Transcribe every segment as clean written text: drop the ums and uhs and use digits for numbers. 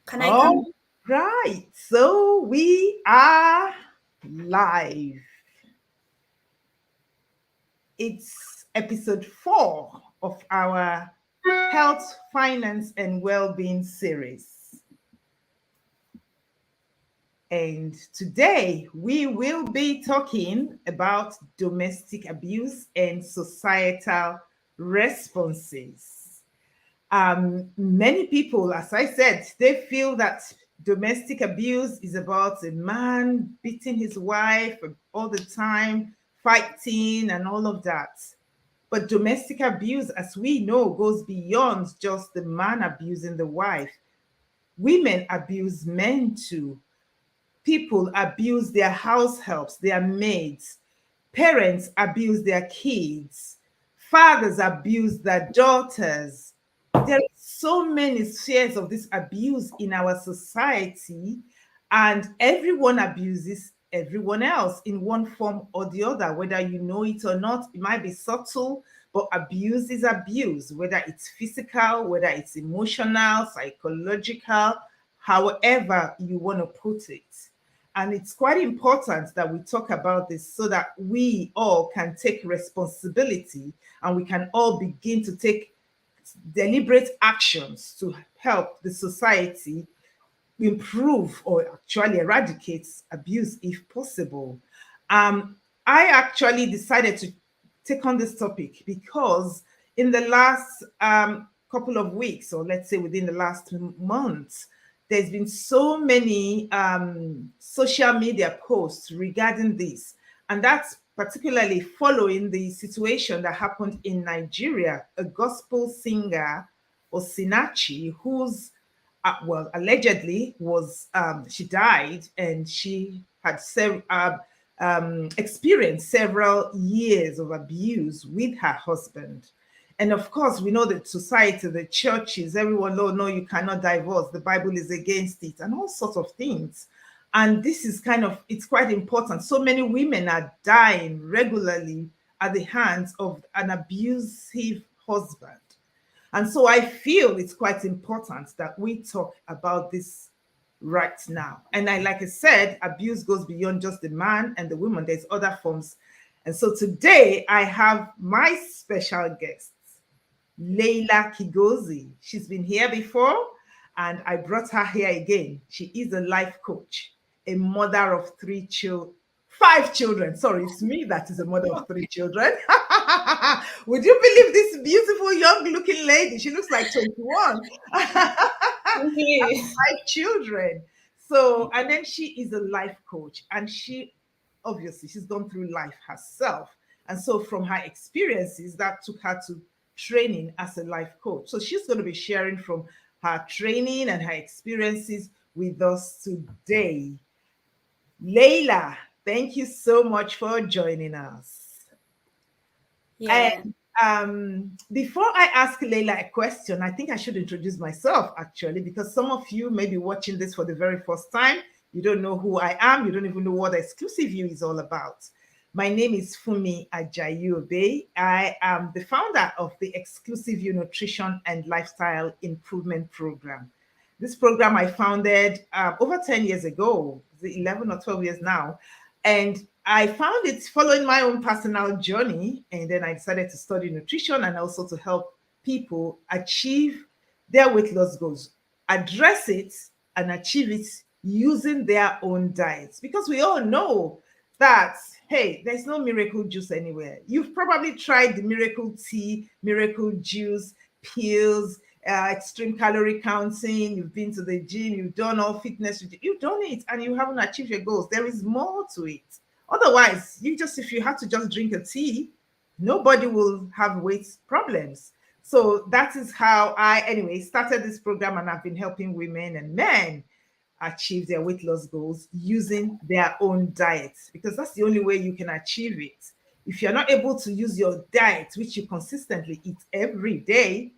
Can I come? All right, so we are live. It's episode 4 of our Health, Finance, and Wellbeing series. And today we will be talking about domestic abuse and societal responses. Many people, as I said, they feel that domestic abuse is about a man beating his wife all the time, fighting, and all of that. But domestic abuse, as we know, goes beyond just the man abusing the wife. Women abuse men too. People abuse their house helps, their maids. Parents abuse their kids. Fathers abuse their daughters. There are so many spheres of this abuse in our society, and everyone abuses everyone else in one form or the other, whether you know it or not. It might be subtle, but abuse is abuse, whether it's physical, whether it's emotional, psychological, however you want to put it. And it's quite important that we talk about this so that we all can take responsibility and we can all begin to take deliberate actions to help the society improve or actually eradicate abuse if possible. I actually decided to take on this topic because in the last couple of weeks, or let's say within the last months, there's been so many social media posts regarding this. And that's particularly following the situation that happened in Nigeria. A gospel singer, Osinachi, whose well, allegedly was she died and she had experienced several years of abuse with her husband. And of course, we know that society, the churches, everyone know, no, you cannot divorce. The Bible is against it, and all sorts of things. And this is it's quite important. So many women are dying regularly at the hands of an abusive husband. And so I feel it's quite important that we talk about this right now. And like I said, abuse goes beyond just the man and the woman. There's other forms. And so today I have my special guest, Leila Kigozi. She's been here before and I brought her here again. She is a life coach, a mother of 5 children. Sorry, it's me that is a mother of 3 children. Would you believe this beautiful young looking lady? She looks like 21. Thank you. 5 children. So, and then she is a life coach, and she obviously she's gone through life herself. And so from her experiences, that took her to training as a life coach. So she's going to be sharing from her training and her experiences with us today. Leila, thank you so much for joining us. Yeah. And before I ask Leila a question, I think I should introduce myself actually, because some of you may be watching this for the very first time. You don't know who I am. You don't even know what Exclusive You is all about. My name is Fumi Ajayi Obey. I am the founder of the Exclusive You Nutrition and Lifestyle Improvement Program. This program I founded over 10 years ago, 11 or 12 years now. And I found it following my own personal journey. And then I decided to study nutrition and also to help people achieve their weight loss goals, address it and achieve it using their own diets. Because we all know that, hey, there's no miracle juice anywhere. You've probably tried the miracle tea, miracle juice, pills, extreme calorie counting, you've been to the gym, you've done all fitness, you've done it and you haven't achieved your goals. There is more to it. Otherwise, if you had to just drink a tea, nobody will have weight problems. So that is how I, anyway, started this program, and I've been helping women and men achieve their weight loss goals using their own diets, because that's the only way you can achieve it. If you're not able to use your diet, which you consistently eat every day,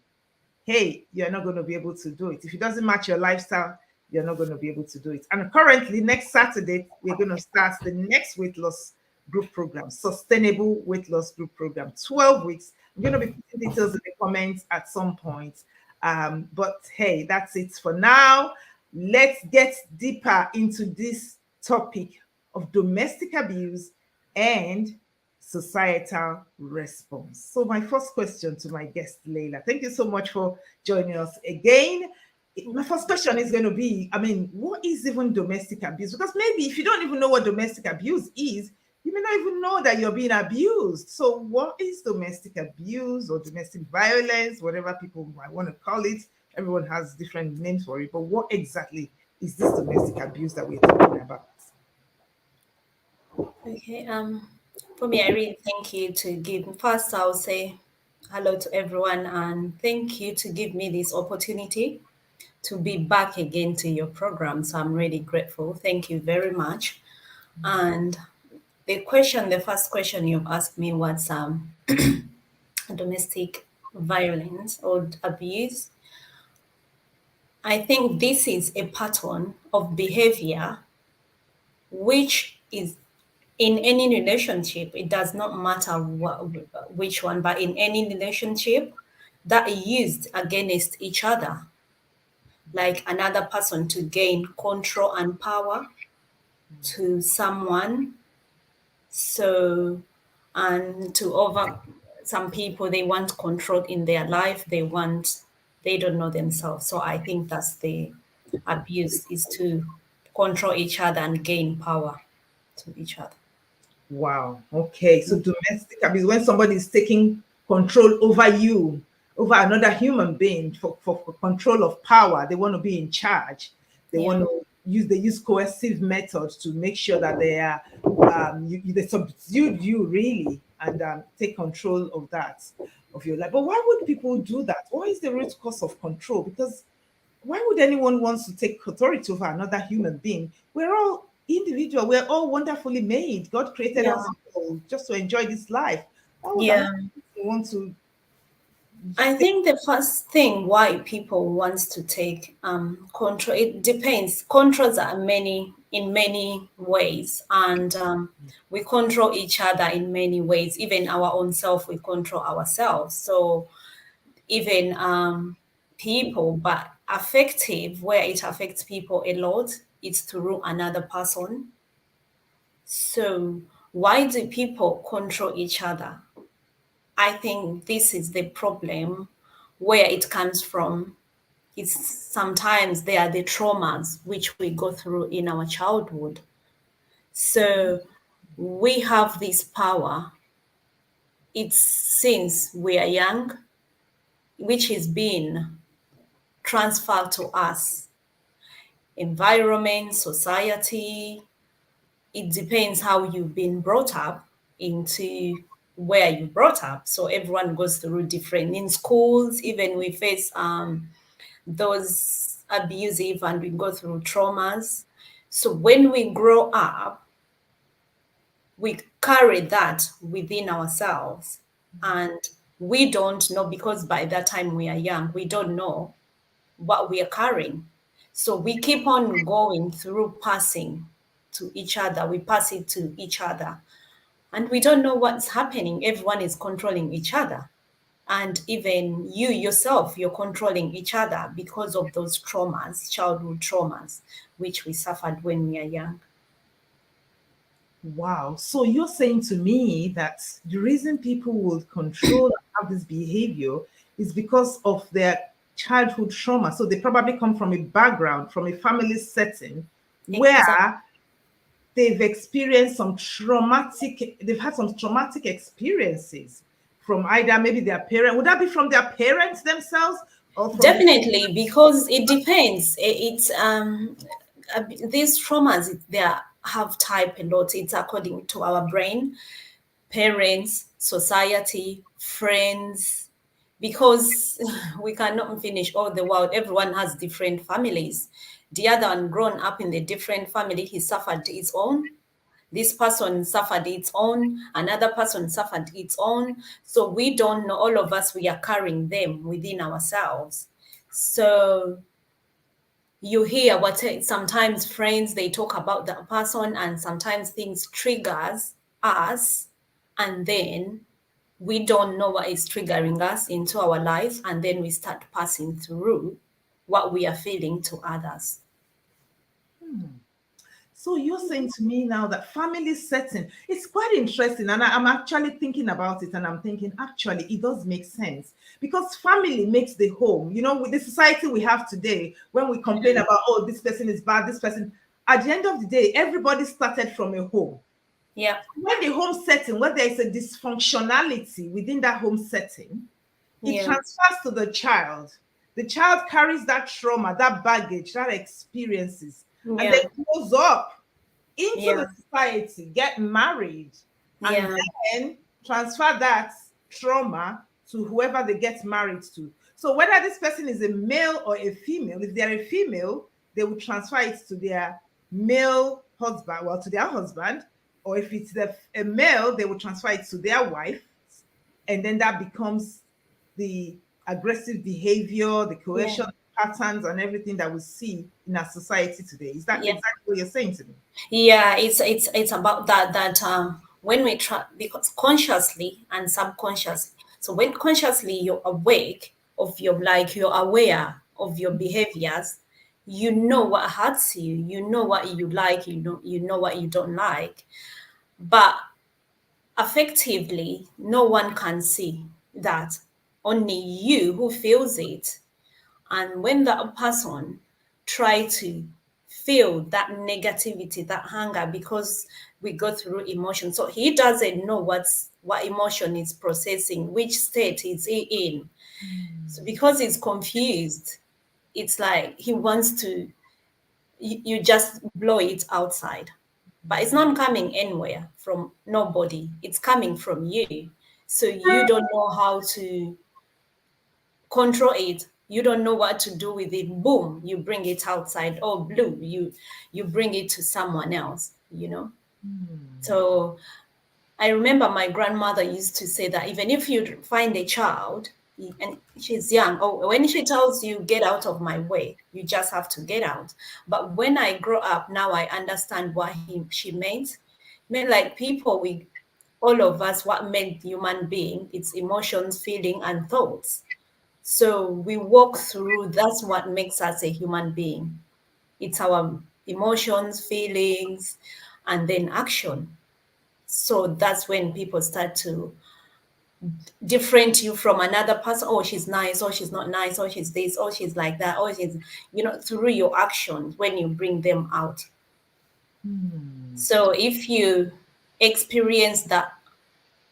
hey, you're not going to be able to do it. If it doesn't match your lifestyle, you're not going to be able to do it. And currently, next Saturday, we're going to start the next weight loss group program, Sustainable Weight Loss Group Program, 12 weeks. I'm going to be putting details in the comments at some point. But hey, that's it for now. let's get deeper into this topic of domestic abuse and societal response. So, my first question to my guest, Leila, thank you so much for joining us again. My first question is going to be, I mean, what is even domestic abuse? Because maybe if you don't even know what domestic abuse is, you may not even know that you're being abused. So, what is domestic abuse or domestic violence, whatever people might want to call it? Everyone has different names for it, but what exactly is this domestic abuse that we're talking about? Okay. For me, I really thank you to give. First, I'll say hello to everyone and thank you to give me this opportunity to be back again to your program. So I'm really grateful. Thank you very much. And the first question you've asked me was domestic violence or abuse. I think this is a pattern of behavior which is in any relationship. It does not matter which one, but in any relationship that is used against each other, like another person to gain control and power to someone. So, and to over some people, they want control in their life. They don't know themselves. So I think that's the abuse, is to control each other and gain power to each other. Wow. Okay. So domestic abuse, when somebody is taking control over you, over another human being for control of power, they want to be in charge. They Yeah. want to use coercive methods to make sure that they are they subdue you really and take control of that of your life. But why would people do that? What is the root cause of control? Because why would anyone want to take authority over another human being? We're all individual. We're all wonderfully made. God created Yeah. us all just to enjoy this life. Why would another Yeah. person want to I take? think the first thing why people wants to take control, it depends. Controls are many in many ways, and we control each other in many ways. Even our own self, we control ourselves. So even people, but affective, where it affects people a lot, it's through another person. So why do people control each other? I think this is the problem where it comes from. It's sometimes they are the traumas which we go through in our childhood. So we have this power. It's since we are young, which is being transferred to us. Environment, society, it depends how you've been brought up into where you brought up. So everyone goes through different in schools, even we face those abusive and we go through traumas. So when we grow up, we carry that within ourselves and we don't know, because by that time we are young, we don't know what we are carrying. So we keep on going through passing to each other. We pass it to each other. And we don't know what's happening. Everyone is controlling each other. And even you yourself, you're controlling each other because of those traumas, childhood traumas, which we suffered when we are young. Wow. So you're saying to me that the reason people would control and have this behavior is because of their childhood trauma. So they probably come from a background, from a family setting Exactly. where they've had some traumatic experiences from either maybe their parent. Would that be from their parents themselves or from the Definitely, because it depends. It's these traumas, they have type a lot. It's according to our brain, parents, society, friends, because we cannot finish all the world. Everyone has different families. The other one grown up in the different family, he suffered his own. This person suffered its own, another person suffered its own. So we don't know, all of us, we are carrying them within ourselves. So you hear what sometimes friends, they talk about that person and sometimes things triggers us, and then we don't know what is triggering us into our lives, and then we start passing through what we are feeling to others. So you're saying to me now that family setting, it's quite interesting. And I'm actually thinking about it and I'm thinking, actually, it does make sense because family makes the home. You know, with the society we have today, when we complain about, oh, this person is bad, this person, at the end of the day, everybody started from a home. Yeah. When the home setting, when there is a dysfunctionality within that home setting, it Yeah. transfers to the child. The child carries that trauma, that baggage, that experiences, and then Yeah. grows up into Yeah. the society, get married, and Yeah. then transfer that trauma to whoever they get married to. So whether this person is a male or a female, if they're a female, they will transfer it to their male husband, well, to their husband, or if it's a male, they will transfer it to their wife, and then that becomes the aggressive behavior, the Yeah. coercion patterns, and everything that we see in our society today. Is that Yeah. exactly what you're saying to me? Yeah, it's about that when we try, because consciously and subconsciously. So when consciously you're awake of your, like, you're aware of your behaviors, you know what hurts you, you know what you like, you know what you don't like. But effectively, no one can see that. Only you who feels it. And when that person try to feel that negativity, that hunger, because we go through emotion, so he doesn't know what emotion is processing, which state is he in. So because he's confused, it's like he wants to, you just blow it outside, but it's not coming anywhere from nobody, it's coming from you. So you don't know how to control it, you don't know what to do with it, boom, you bring it outside. Oh, blue, you bring it to someone else, so I remember my grandmother used to say that even if you find a child and she's young, oh, when she tells you get out of my way, you just have to get out. But when I grow up now, I understand what she meant. Meant like people, we, all of us, what made human being, it's emotions, feeling, and thoughts. So we walk through, that's what makes us a human being. It's our emotions, feelings, and then action. So that's when people start to different you from another person. Oh, she's nice, or she's not nice, or she's this, or she's like that, or she's, through your actions when you bring them out. So if you experience that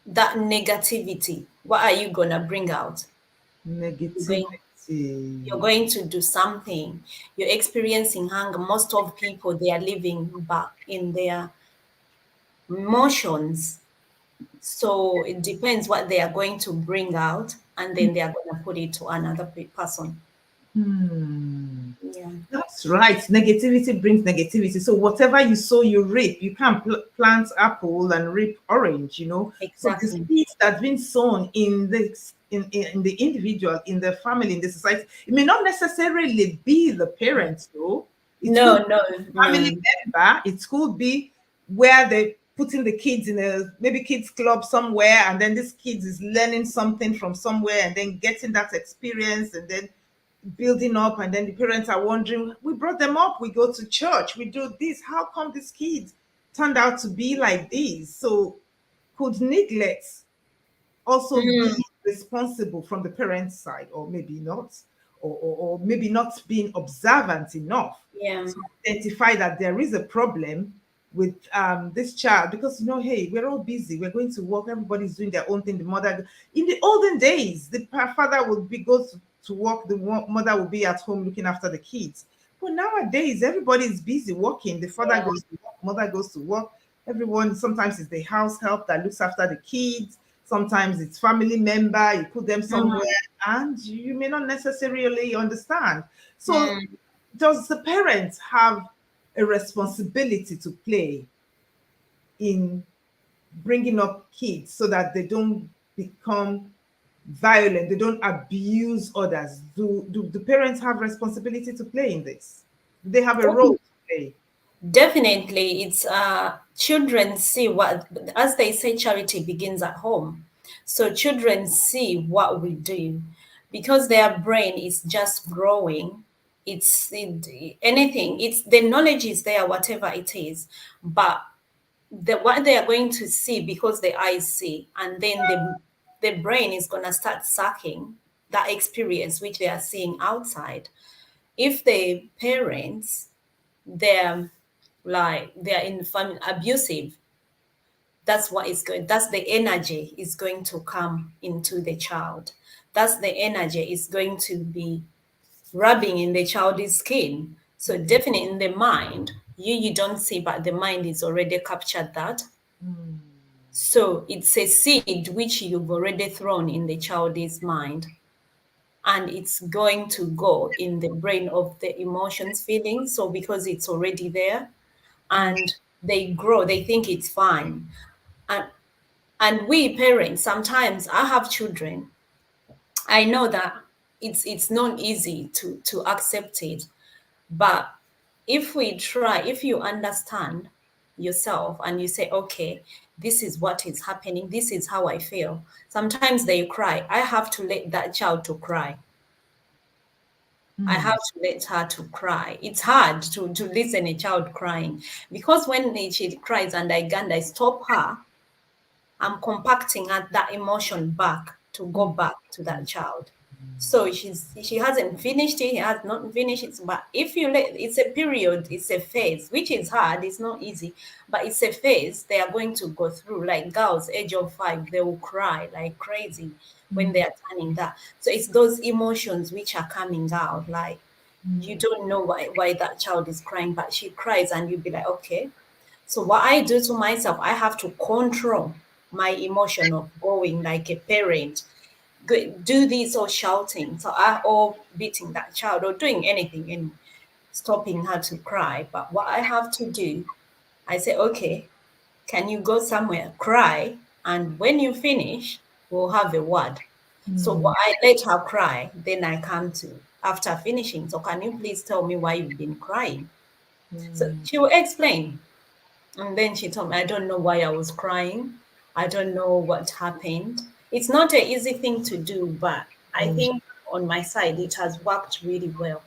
negativity, what are you gonna bring out? You're going, you're Negativity. going to do something. You're experiencing hunger. Most of people, they are living back in their emotions. So it depends what they are going to bring out, and then they are going to put it to another person. Hmm. Yeah, That's right. Negativity brings negativity. So whatever you sow, you reap. You can't plant apple and reap orange. So the exactly. seeds that's been sown in in the individual, in the family, in the society, it may not necessarily be the parents, though. It could No, be no, a family no. member. It could be where they putting the kids in a maybe kids club somewhere, and then this kids is learning something from somewhere, and then getting that experience, and then building up, and then the parents are wondering, we brought them up, we go to church, we do this, how come these kids turned out to be like this? So could neglect also be Mm, responsible from the parents' side, or maybe not, or maybe not being observant enough yeah. to identify that there is a problem with this child? Because hey, we're all busy, we're going to work, everybody's doing their own thing. The mother, in the olden days, the father would be goes to work, the mother will be at home looking after the kids. But nowadays, everybody is busy working. The father Yeah. goes to work, mother goes to work. Everyone, sometimes it's the house help that looks after the kids. Sometimes it's family member, you put them somewhere, Mm, and you may not necessarily understand. So, mm. does the parents have a responsibility to play in bringing up kids so that they don't become violent, they don't abuse others? Do the parents have responsibility to play in this? Do they have a role to play? Definitely, it's children see what, as they say, charity begins at home. So children see what we do because their brain is just growing. anything. It's the knowledge is there, whatever it is, but what they are going to see, because the eyes see, and then the brain is going to start sucking that experience which they are seeing outside. If the parents, they're they're in family abusive, that's what is going, that's the energy is going to come into the child. That's the energy is going to be rubbing in the child's skin. So definitely in the mind, you don't see, but the mind is already captured that. Mm. So it's a seed which you've already thrown in the child's mind, and it's going to go in the brain of the emotions, feelings. So because it's already there, Mm. and they grow, they think it's fine. And we parents, sometimes I have children. I know that it's not easy to accept it, but if we try, if you understand yourself and you say, okay, this is what is happening, this is how I feel. Sometimes they cry. I have to let that child to cry. I Mm. have to let her to cry. It's hard to listen a child crying, because when she cries and I stop her, I'm compacting that emotion back to go Mm. back to that child. So she hasn't finished it, he has not finished it. But if you let, it's a period, it's a phase, which is hard, it's not easy, but it's a phase they are going to go through. Like girls, age of 5, they will cry like crazy when they Mm. are turning that. So it's those emotions which are coming out. Like you Mm. don't know why that child is crying, but she cries, and you'll be like, okay, so what I do to myself, I have to control my emotion of going like a parent, do this or shouting, or beating that child or doing anything and stopping her to cry. But what I have to do, I say, okay, can you go somewhere, cry, and when you finish, we'll have a word. So Mm. I let her cry, then I come to after finishing. So can you please tell me why you've been crying? So Mm. she will explain. And then she told me, I don't know why I was crying. I don't know what happened. It's not an easy thing to do, but I Mm. think on my side, it has worked really well.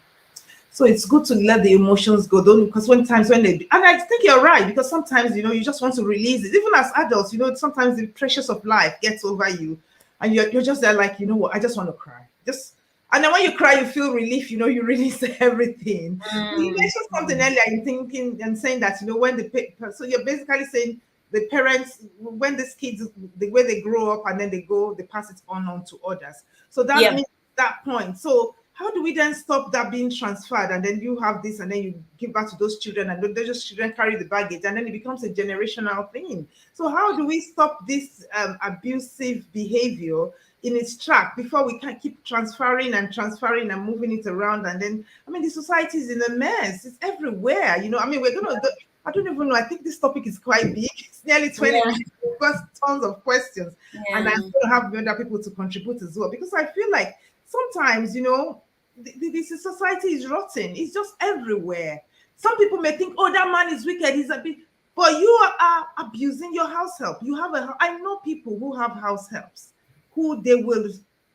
So it's good to let the emotions go, don't, because when times when they, and I think you're right, because sometimes you just want to release it. Even as adults, sometimes the pressures of life gets over you, and you're just there like, what, I just want to cry. Just, and then when you cry, you feel relief, you release everything. You Mm, mentioned something mm. earlier in thinking and saying that, when so you're basically saying the parents, when these kids, the way they grow up and then they pass it on to others. So that Yeah. means that point. So how do we then stop that being transferred, and then you have this and then you give back to those children, and then those children carry the baggage, and then it becomes a generational thing? So how do we stop this abusive behavior in its track before we can keep transferring and moving it around? And then, I mean, the society is in a mess, it's everywhere. I mean, we're gonna I don't even know. I think this topic is quite big. It's nearly 20 Yeah. minutes. We've got tons of questions, and I'm Yeah. going to have other people to contribute as well, because I feel like sometimes, the society is rotten. It's just everywhere. Some people may think, oh, that man is wicked. He's a bit, but you are abusing your house help. You have I know people who have house helps who they will,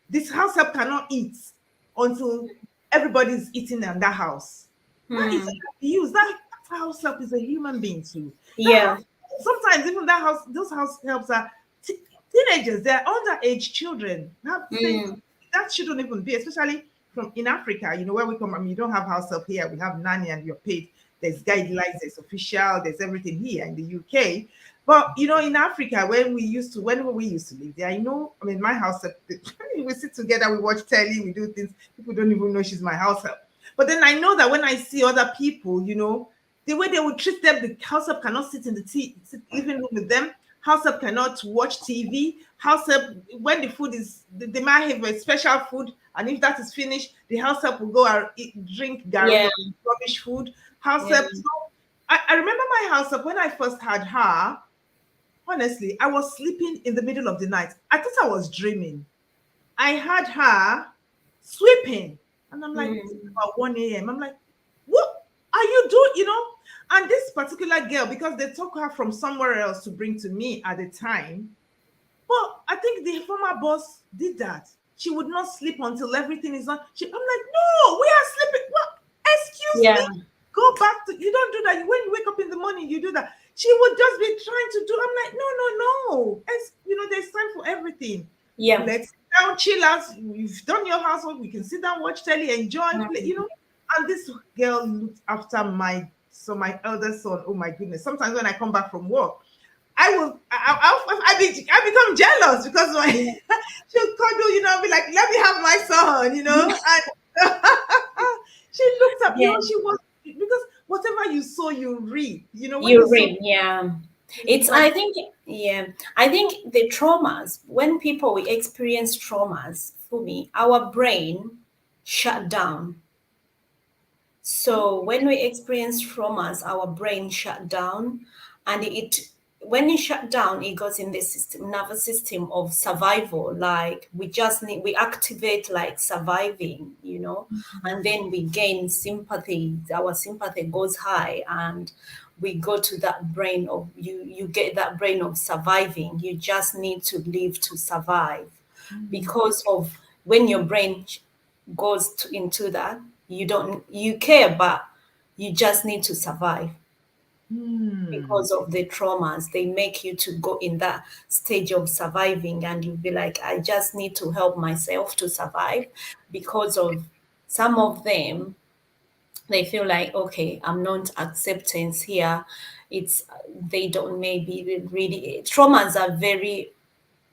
this house help cannot eat until everybody's eating in that house. That is Hmm. abuse. That house help is a human being too. That Yeah. house, sometimes even those house helps are teenagers. They're underage children. Have the same, Mm. that shouldn't even be, especially from in Africa, where we come. I mean, you don't have house help here. We have nanny and you're paid. There's guidelines, there's official, there's everything here in the UK. But in Africa, when we used to live there, I mean, my house help, we sit together, we watch telly, we do things. People don't even know she's my house help. But then I know that when I see other people, the way they would treat them, the house help cannot sit in the living room with them. House help cannot watch TV. House help, when the food is, they might have a special food, and if that is finished, the house help will go and drink gari Yeah. or rubbish food. House Yeah. help. So I remember my house help when I first had her. Honestly, I was sleeping in the middle of the night. I thought I was dreaming. I had her sweeping, and I'm like, this is Mm. about 1 a.m. I'm like, what are you doing? And this particular girl, because they took her from somewhere else to bring to me at the time, but I think the former boss did that. She would not sleep until everything is on. I'm like, no, we are sleeping. What? Yeah. me. Go back to, you don't do that. When you wake up in the morning, you do that. She would just be trying to do. I'm like, no, no, no. There's time for everything. Yeah. Let's sit down, chill out. You've done your housework. We can sit down, watch telly, enjoy, play, Mm. And this girl looked after my elder son. Oh my goodness. Sometimes when I come back from work, I become jealous because Yeah. she'll cuddle, be like, let me have my son, and she looked up, Yeah. she was, because whatever you sow, you reap, when you You sow, read. Yeah. it's It's, like, I think, yeah, I think the traumas, when people we experience traumas, for me, our brain shut down. So when we experience traumas, our brain shut down, and when it shut down, it goes in the nervous system of survival. Like we activate like surviving, and then we gain sympathy. Our sympathy goes high, and we go to that brain of you get that brain of surviving. You just need to live to survive, because of when your brain goes into that, you care, but you just need to survive. hmm, Because of the traumas, they make you to go in that stage of surviving, and you'll be like, I just need to help myself to survive. Because of some of them, they feel like, okay, I'm not acceptance here. It's They don't maybe really, traumas are very,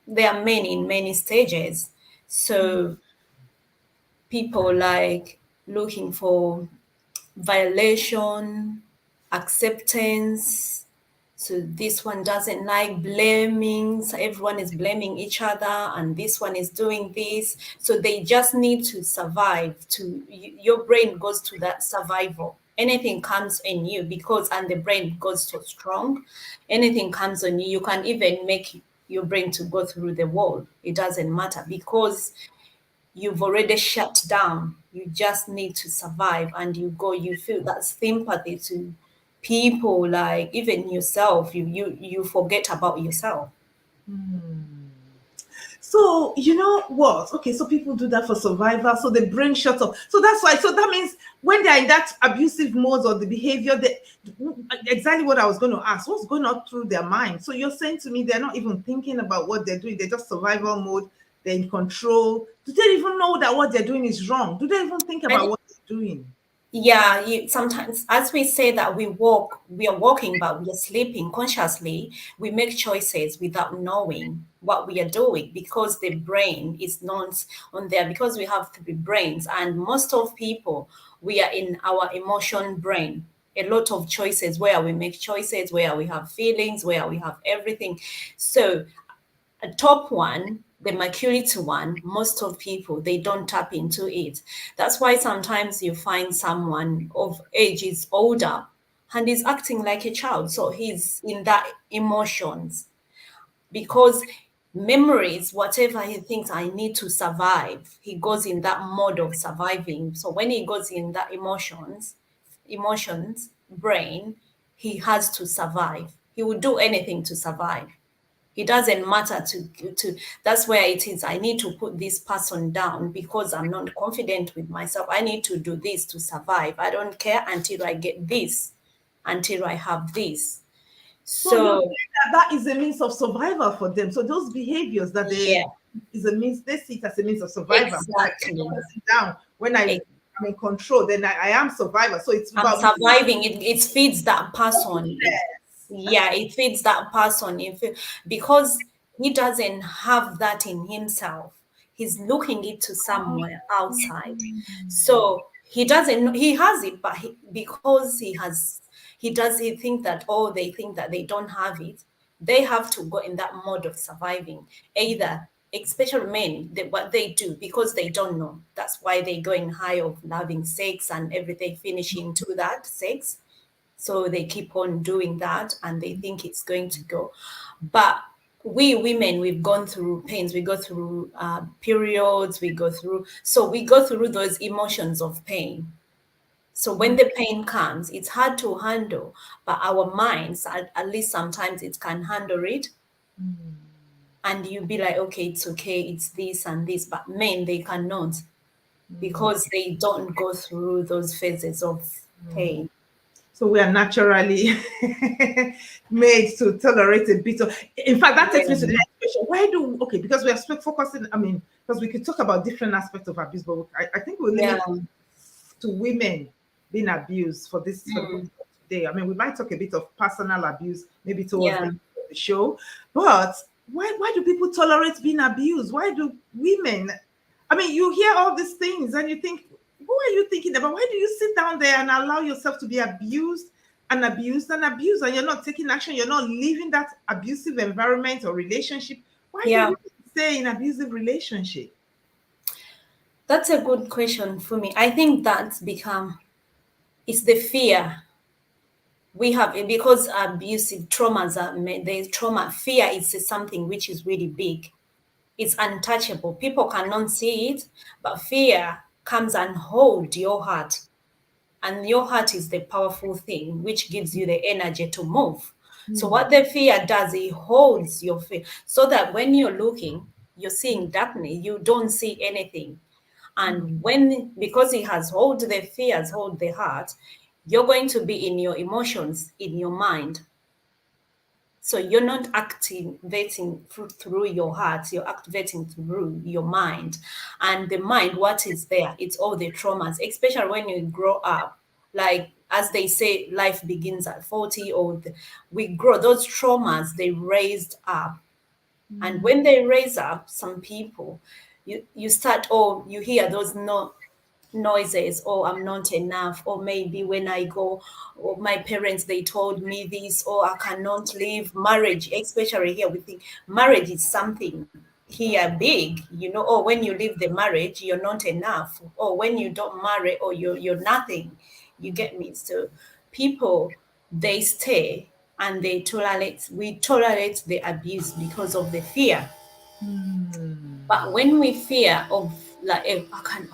there are many in many stages. So people like looking for violation, acceptance. So this one doesn't like blaming. So everyone is blaming each other, and this one is doing this. So they just need to survive. Your brain goes to that survival. Anything comes in you, because and the brain goes so strong. Anything comes on you. You can even make your brain to go through the wall. It doesn't matter, because you've already shut down. You just need to survive, and you feel that sympathy to people, like even yourself. You forget about yourself. so you know what? Okay, so people do that for survival, so the brain shuts off. So that's why. So that means when they're in that abusive mode or the behavior, exactly what I was going to ask. What's going on through their mind? So you're saying to me they're not even thinking about what they're doing. They're just survival mode. They're in control. Do they even know that what they're doing is wrong? Do they even think about And what they're doing? yeah, sometimes, as we say that we are walking, but we are sleeping consciously. We make choices without knowing what we are doing, because the brain is not on there, because we have three brains, and most of people, we are in our emotion brain. A lot of choices, where we make choices, where we have feelings, where we have everything. So a top one, the maturity one, most of people, they don't tap into it. That's why sometimes you find someone of age is older and is acting like a child. So he's in that emotions, because memories, whatever he thinks, I need to survive, he goes in that mode of surviving. So when he goes in that emotions brain, he has to survive. He will do anything to survive. It doesn't matter to that's where it is. I need to put this person down because I'm not confident with myself. I need to do this to survive. I don't care until I get this, until I have this. So you're So saying that that is a means of survival for them. So those behaviors that yeah, they is a means, they see it as a means of survival. When I get the exactly. person down, when I'm in control, then I am survivor. So it's I'm about me. surviving. It feeds that person. Yeah, it feeds that person. Because he doesn't have that in himself. He's looking it to somewhere outside. So he doesn't know he has it, but because he think that, oh, they think that they don't have it. They have to go in that mode of surviving. Either, especially men, what they do, because they don't know. That's why they go in high of loving sex and everything, finishing to that sex. So they keep on doing that, and they think it's going to go. But we women, we've gone through pains. We go through periods. We go through those emotions of pain. So when the pain comes, it's hard to handle, but our minds, at least sometimes, it can handle it. And you be like, okay, it's okay, it's this and this. But men, they cannot, because they don't go through those phases of pain. So we are naturally made to tolerate a bit of. In fact, that takes me to the Yeah, next question. Why do okay? Because we are focusing. I mean, because we could talk about different aspects of abuse, but I think we'll yeah, limit to women being abused for the purpose mm, of today. I mean, we might talk a bit of personal abuse maybe towards the yeah, end of the show, but why do people tolerate being abused? Why do women? I mean, you hear all these things and you think, who are you thinking about? Why do you sit down there and allow yourself to be abused and abused and abused, and you're not taking action? You're not leaving that abusive environment or relationship. Why do yeah. we stay in abusive relationship? That's a good question for me. I think that's become it's the fear we have because abusive traumas are the trauma fear is something which is really big. It's untouchable. People cannot see it, but fear comes and hold your heart. And your heart is the powerful thing which gives you the energy to move. So Mm, what the fear does, it holds your fear so that when you're looking, you're seeing darkness, you don't see anything. And mm, when because it has hold the fears, hold the heart, you're going to be in your emotions, in your mind. So you're not activating through your heart, you're activating through your mind. And the mind, what is there? It's all the traumas, especially when you grow up. Like as they say, life begins at 40 or we grow, those traumas, they raised up. And mm, when they raise up some people, you start, oh, you hear those no noises, oh, I'm not enough, or maybe when I go, or my parents they told me this, or I cannot leave marriage, especially here we think marriage is something here big, or when you leave the marriage you're not enough, or when you don't marry, or you're nothing, you get me? So people, they stay and we tolerate the abuse because of the fear. mm, But when we fear of like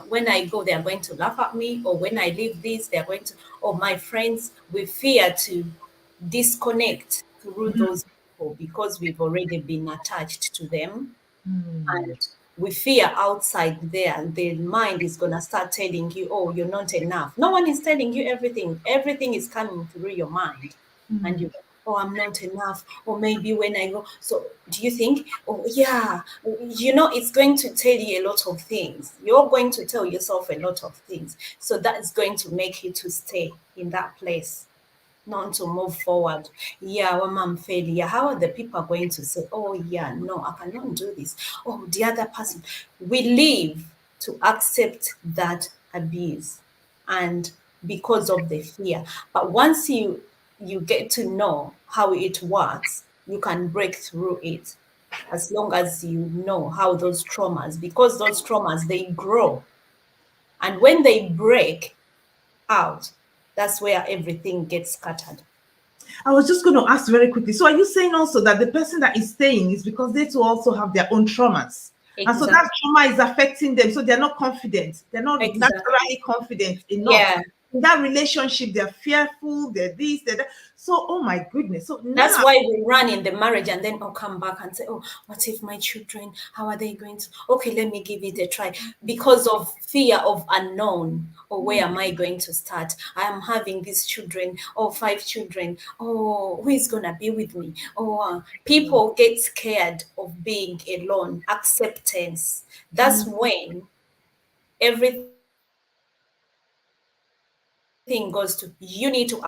when I go, they are going to laugh at me, or when I leave this, they are going to, or my friends, we fear to disconnect through those people because we've already been attached to them. mm, And we fear outside there, the mind is going to start telling you, oh, you're not enough. No one is telling you everything. Everything is coming through your mind. And mm, you, oh, I'm not enough. Or maybe when I go, so do you think, oh, yeah, it's going to tell you a lot of things. You're going to tell yourself a lot of things. So that's going to make you to stay in that place, not to move forward. Yeah, our mom failure. How are the people going to say, oh, yeah, no, I cannot do this? Oh, the other person. We live to accept that abuse and because of the fear. But once you get to know how it works, you can break through it as long as you know how those traumas, because those traumas, they grow. And when they break out, that's where everything gets scattered. I was just going to ask very quickly. So, are you saying also that the person that is staying is because they too also have their own traumas? And so that Exactly. trauma is affecting them. So, they're not confident. They're not Exactly. naturally confident enough. Yeah. In that relationship, they're fearful, they're this, they're that. So, oh my goodness. So, That's now, why we run in the marriage and then come back and say, oh, what if my children, how are they going to? Okay, let me give it a try. Because of fear of unknown, or where am I going to start? I am having these children, or 5 children. Oh, who is going to be with me? Oh, people get scared of being alone. Acceptance. That's when everything goes to you need to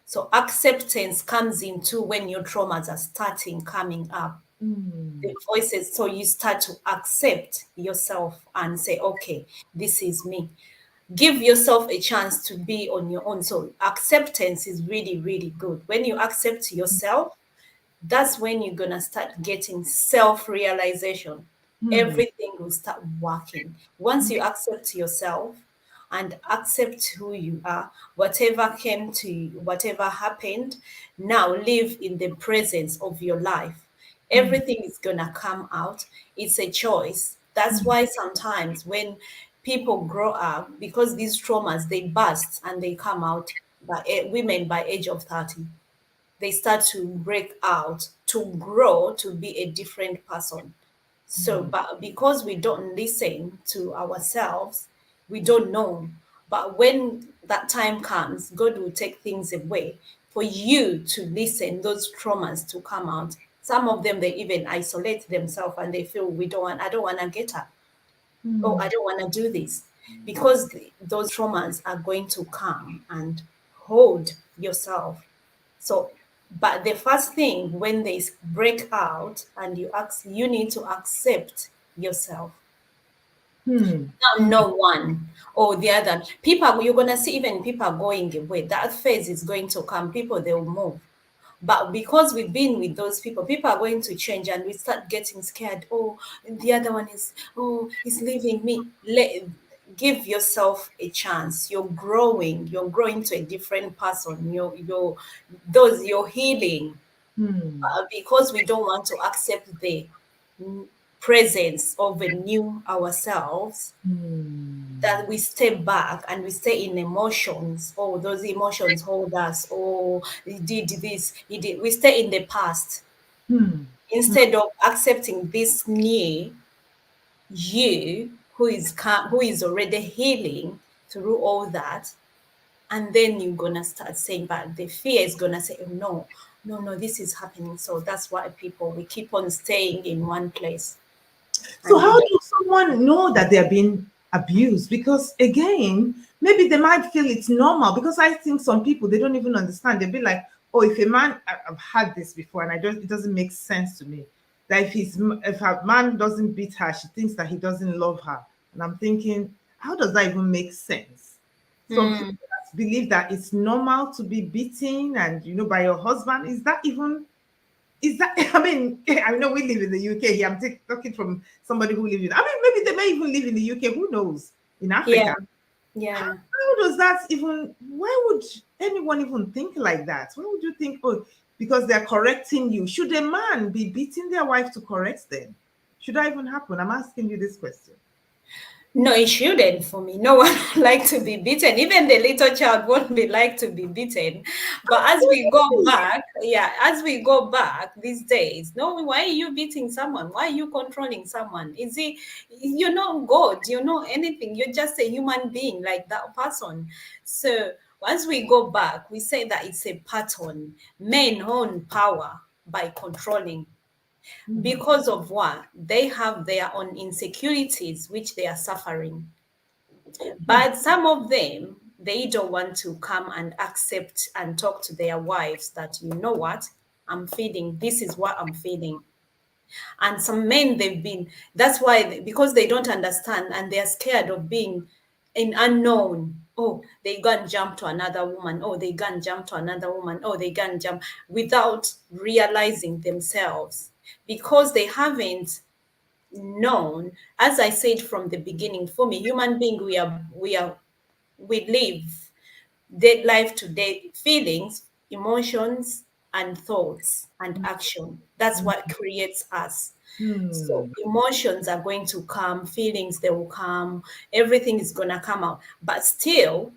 so acceptance comes into when your traumas are starting coming up. The voices, so you start to accept yourself and say, okay, this is me. Give yourself a chance to be on your own. So acceptance is really, really good. When you accept yourself, that's when you're gonna start getting self-realization. Everything will start working. Once you accept yourself and accept who you are, whatever came to you, whatever happened, now live in the presence of your life. Everything is gonna come out. It's a choice. That's why sometimes when people grow up, because these traumas they burst and they come out by women by age of 30, they start to break out, to grow, to be a different person. So, but because we don't listen to ourselves, we don't know. But when that time comes, God will take things away for you to listen, those traumas to come out. Some of them, they even isolate themselves and they feel, I don't want to get up. Oh, I Hmm. don't want to do this. Because those traumas are going to come and hold yourself. So, but the first thing when they break out and you need to accept yourself. Hmm. Now, no one or the other. People, you're gonna see even people going away. That phase is going to come. People they will move. But because we've been with those people are going to change and we start getting scared. Oh, the other one is leaving me. Give yourself a chance. You're growing to a different person. You're healing. Hmm. Because we don't want to accept the mm, presence of a new ourselves, Hmm. that we step back and we stay in emotions. Oh, those emotions hold us. Oh, he did this, he did. We stay in the past Hmm. instead of accepting this new you who is already healing through all that. And then you're gonna start saying, but the fear is gonna say, oh, no, no, no, this is happening. So that's why people we keep on staying in one place So and we how don't. do someone know that they're being abused? Because again, maybe they might feel it's normal. Because I think some people they don't even understand. They'll be like, "Oh, if a man, I've had this before, and I don't. It doesn't make sense to me that if a man doesn't beat her, she thinks that he doesn't love her." And I'm thinking, how does that even make sense? Some people Mm, believe that it's normal to be beaten, and by your husband. Is that even is that I mean, I know we live in the UK here. I'm talking from somebody who lives in. I mean, maybe they may even live in the UK. Who knows? In yeah, Africa, yeah. how does that even? Why would anyone even think like that? Why would you think? Oh, because they're correcting you. Should a man be beating their wife to correct them? Should that even happen? I'm asking you this question. No, it shouldn't for me. No one would like to be beaten. Even the little child won't be like to be beaten. But as we go Absolutely. back, yeah, as we go back these days, no, why are you beating someone? Why are you controlling someone? Is it you're not God, you're not anything, you're just a human being like that person. So once we go back, we say that it's a pattern. Men own power by controlling Hmm. because of what they have their own insecurities which they are suffering, but some of them they don't want to come and accept and talk to their wives that, you know what, I'm feeling, this is what I'm feeling. And some men, they've been, that's why because they don't understand and they're scared of being in unknown. Oh, they go and jump to another woman. Oh, they go and jump to another woman. Oh, they go and jump without realizing themselves, because they haven't known. As I said from the beginning, for me, human being, we live day life to day feelings, emotions, and thoughts and action. That's what creates us. So Hmm. emotions are going to come, feelings they will come, everything is gonna come out. But still,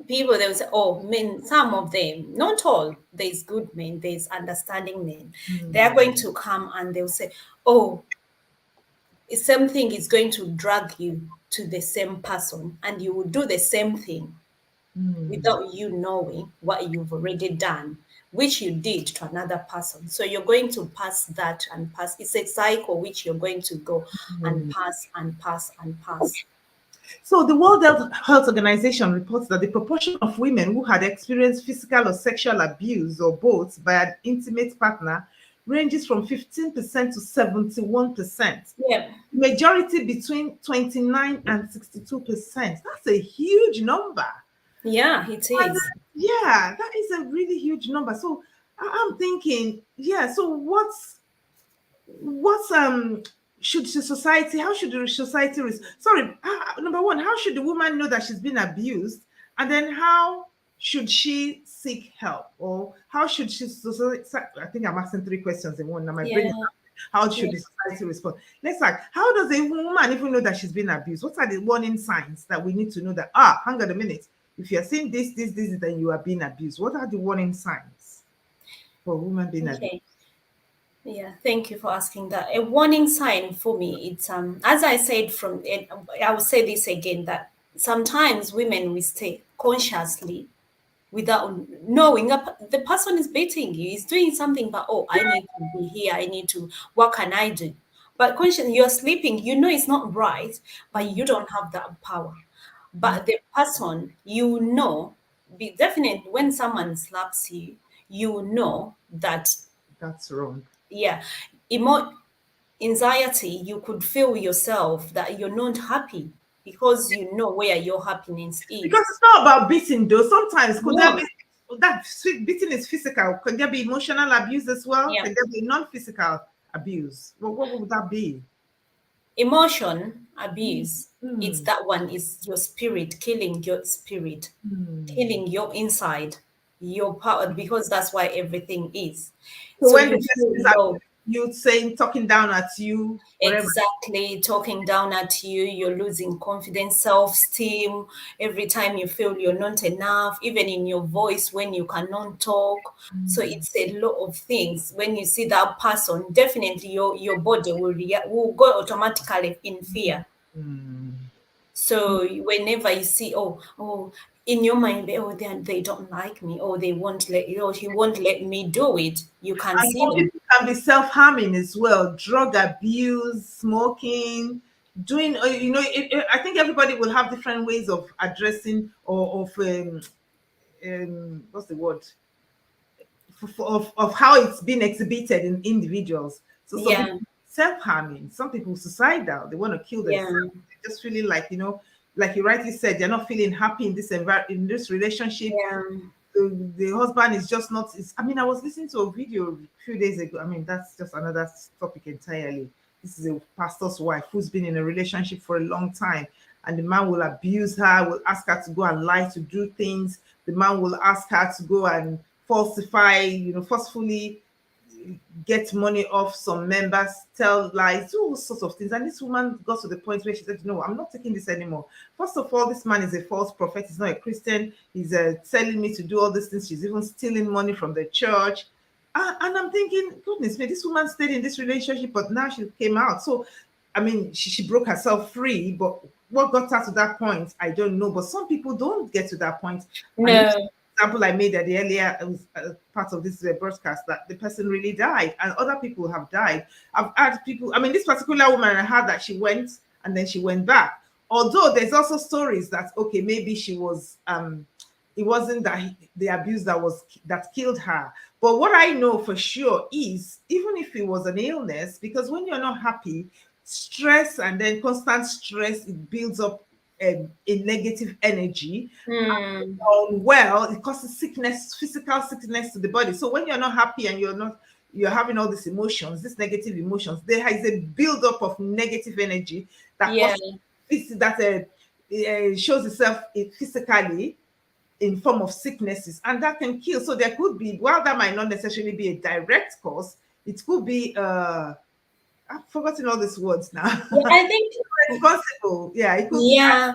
people they will say, oh, men, some of them, not all, there's good men, there's understanding men. They are Hmm. going to come and they'll say, oh, same thing is going to drag you to the same person and you will do the same thing Hmm. without you knowing what you've already done, which you did to another person. So you're going to pass that and pass. It's a cycle which you're going to go and Hmm. pass and pass and pass. So, the World Health Organization reports that the proportion of women who had experienced physical or sexual abuse or both by an intimate partner ranges from 15% to 71%. Yeah, Majority between 29 and 62%. That's a huge number. yeah, it And is. yeah, that is a really huge number. So, I'm thinking, yeah, so what's should the society how should the society sorry number one, how should the woman know that she's been abused, and then how should she seek help, or how should she I think I'm asking three questions in one now, my brain is Yeah, how yeah. should the society respond? Let's like, how does a woman even know that she's been abused? What are the warning signs that we need to know that, hang on a minute, if you're seeing this, then you are being abused? What are the warning signs for a woman being abused? Okay. Yeah, thank you for asking that. A warning sign for me, it's as I said from it, I will say this again, that sometimes women we stay consciously without knowing the person is beating you, is doing something, but oh, I need to be here, I need to, what can I do? But conscious, you're sleeping, you know it's not right, but you don't have that power. Mm, But the person, you know, be definite when someone slaps you, you know that, that's wrong. yeah, emo- anxiety, you could feel yourself that you're not happy because you know where your happiness Because is. it's not about beating, though. Sometimes could there be No, that beating is physical? Can there be emotional abuse as well? yeah. Can there be non-physical abuse? Well, what would that be? Emotion abuse, it's Mm, that one is your spirit, killing your spirit, mm. killing your inside, your power, because that's why everything is. So So when the you person feel is low. abusing you, saying, talking down at you, whatever. Exactly, talking down at you, you're losing confidence, self-esteem. Every time you feel you're not enough, even in your voice when you cannot talk. So it's a lot of things. When you see that person, definitely your body will react, will go automatically in fear. Mm. So whenever you see, in your mind, oh, they don't like me, or they won't let you, or he won't let me do it. You can And see some them. people can be self-harming as well, drug abuse, smoking, doing. I think everybody will have different ways of addressing or of what's the word of how it's been exhibited in individuals. So some Yeah, people self-harming, some people suicidal, they want to kill yeah, themselves. They're just feeling like, like you rightly said, they're not feeling happy in this in this relationship. yeah, The husband is just not. I mean, I was listening to a video a few days ago. I mean, that's just another topic entirely. This is a pastor's wife who's been in a relationship for a long time, and the man will abuse her, will ask her to go and lie to do things. The man will ask her to go and falsify, forcefully get money off some members, tell lies, do all sorts of things. And this woman got to the point where she said, "No, I'm not taking this anymore. First of all, this man is a false prophet. He's not a Christian. He's telling me to do all these things. She's even stealing money from the church." And I'm thinking, goodness me, this woman stayed in this relationship, but now she came out. So, I mean, she broke herself free, but what got her to that point, I don't know. But some people don't get to that point. And this no, example I made at the earlier part of this broadcast, that the person really died, and other people have died. I've had people. I mean, this particular woman, I heard that she went and then she went back. Although there's also stories that okay, maybe she was it wasn't the abuse that killed her. But what I know for sure is even if it was an illness, because when you're not happy, stress and then constant stress, it builds up a negative energy. hmm, Well, it causes sickness, physical sickness to the body. So when you're not happy and you're having all these emotions, these negative emotions, there is a buildup of negative energy that yeah, causes that shows itself physically in form of sicknesses, and that can kill. So there could be, while that might not necessarily be a direct cause, it could be I've forgotten all these words now. yeah. I think, Responsible. Yeah, it could be. yeah,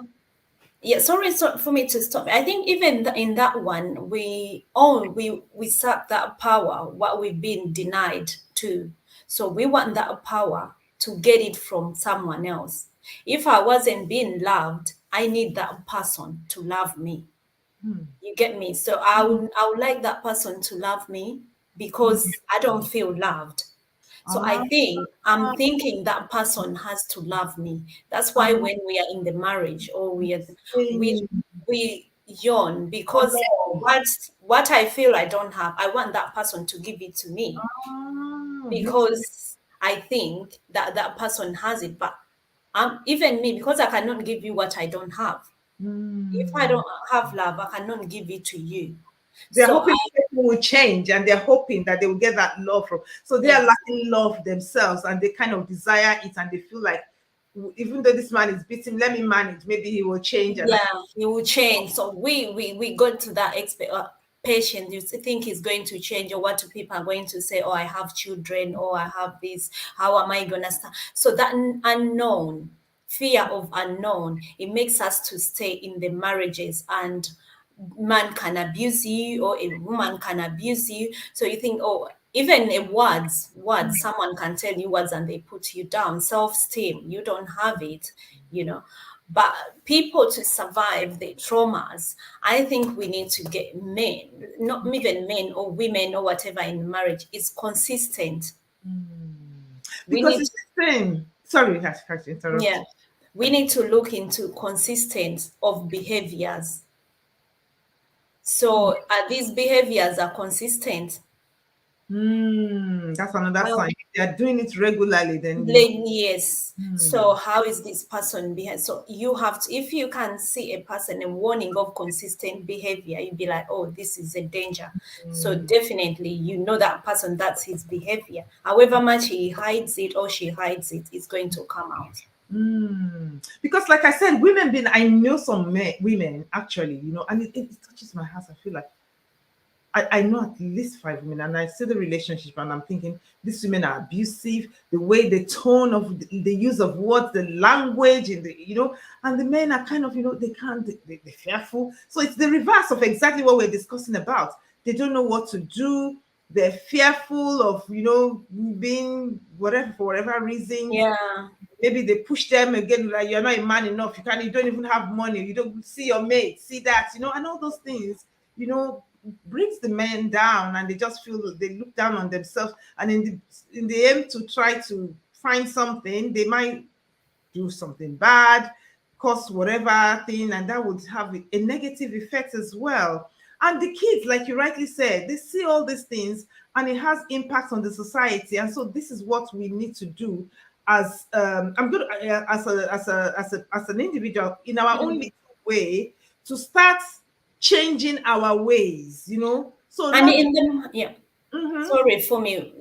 yeah. Sorry, for me to stop. I think even in that one, we suck that power what we've been denied to. So we want that power to get it from someone else. If I wasn't being loved, I need that person to love me. Hmm. You get me? So I would like that person to love me Hmm. because I don't feel loved. So I Ah, think I'm thinking that person has to love me. That's why ah, when we are in the marriage or we saying, we yawn oh, because love. what I feel I don't have, I want that person to give it to me Ah, makes sense. because I think that that person has it. But even me, because I cannot give you what I don't have. If I Hmm. don't have love, I cannot give it to you. They're So hoping I people will change, and they're hoping that they will get that love from. So they are ex- lacking love themselves, and they kind of desire it, and they feel like, even though this man is beating, let me manage. Maybe he will change. And yeah, it will change. So we got to that patient. You think he's going to change, or what people are going to say? Oh, I have children, or I have this. How am I gonna start? So that unknown fear of unknown, it makes us to stay in the marriages, and man can abuse you or a woman can abuse you. So you think, oh, even a words, someone can tell you words and they put you down. Self-esteem, you don't have it, you know. But people to survive the traumas, I think we need to get men, not even men or women or whatever in marriage, is consistent. We Because need it's to, the same. Sorry, I had to interrupt yeah, you. we need to look into consistent of behaviors. So these behaviors are consistent. That's another sign. If they are doing it regularly, then you know. Yes. So how is this person behaving? So you have to, if you can see a person, a warning of consistent behavior, you'd be like, oh, this is a danger. So definitely, you know that person, that's his behavior. However much he hides it or she hides it, it's going to come out. Because, like I said, women being, I know some women actually, you know, and it touches my heart. I feel like I know at least five women, and I see the relationship, and I'm thinking these women are abusive. The way, the tone of the use of words, the language, and the you know, and the men are kind of they can't they're fearful. So it's the reverse of exactly what we're discussing about. They don't know what to do. They're fearful of being whatever for whatever reasons. Yeah. Maybe they push them again, like you're not a man enough, you don't even have money, you don't see your mate, see that, and all those things, brings the men down, and they just feel they look down on themselves, and in the aim to try to find something, they might do something bad, cause whatever thing, and that would have a negative effect as well. And the kids, like you rightly said, they see all these things, and it has impact on the society. And so this is what we need to do as I'm good as an individual in our own little way to start changing our ways. So And not in the, yeah, Mhm.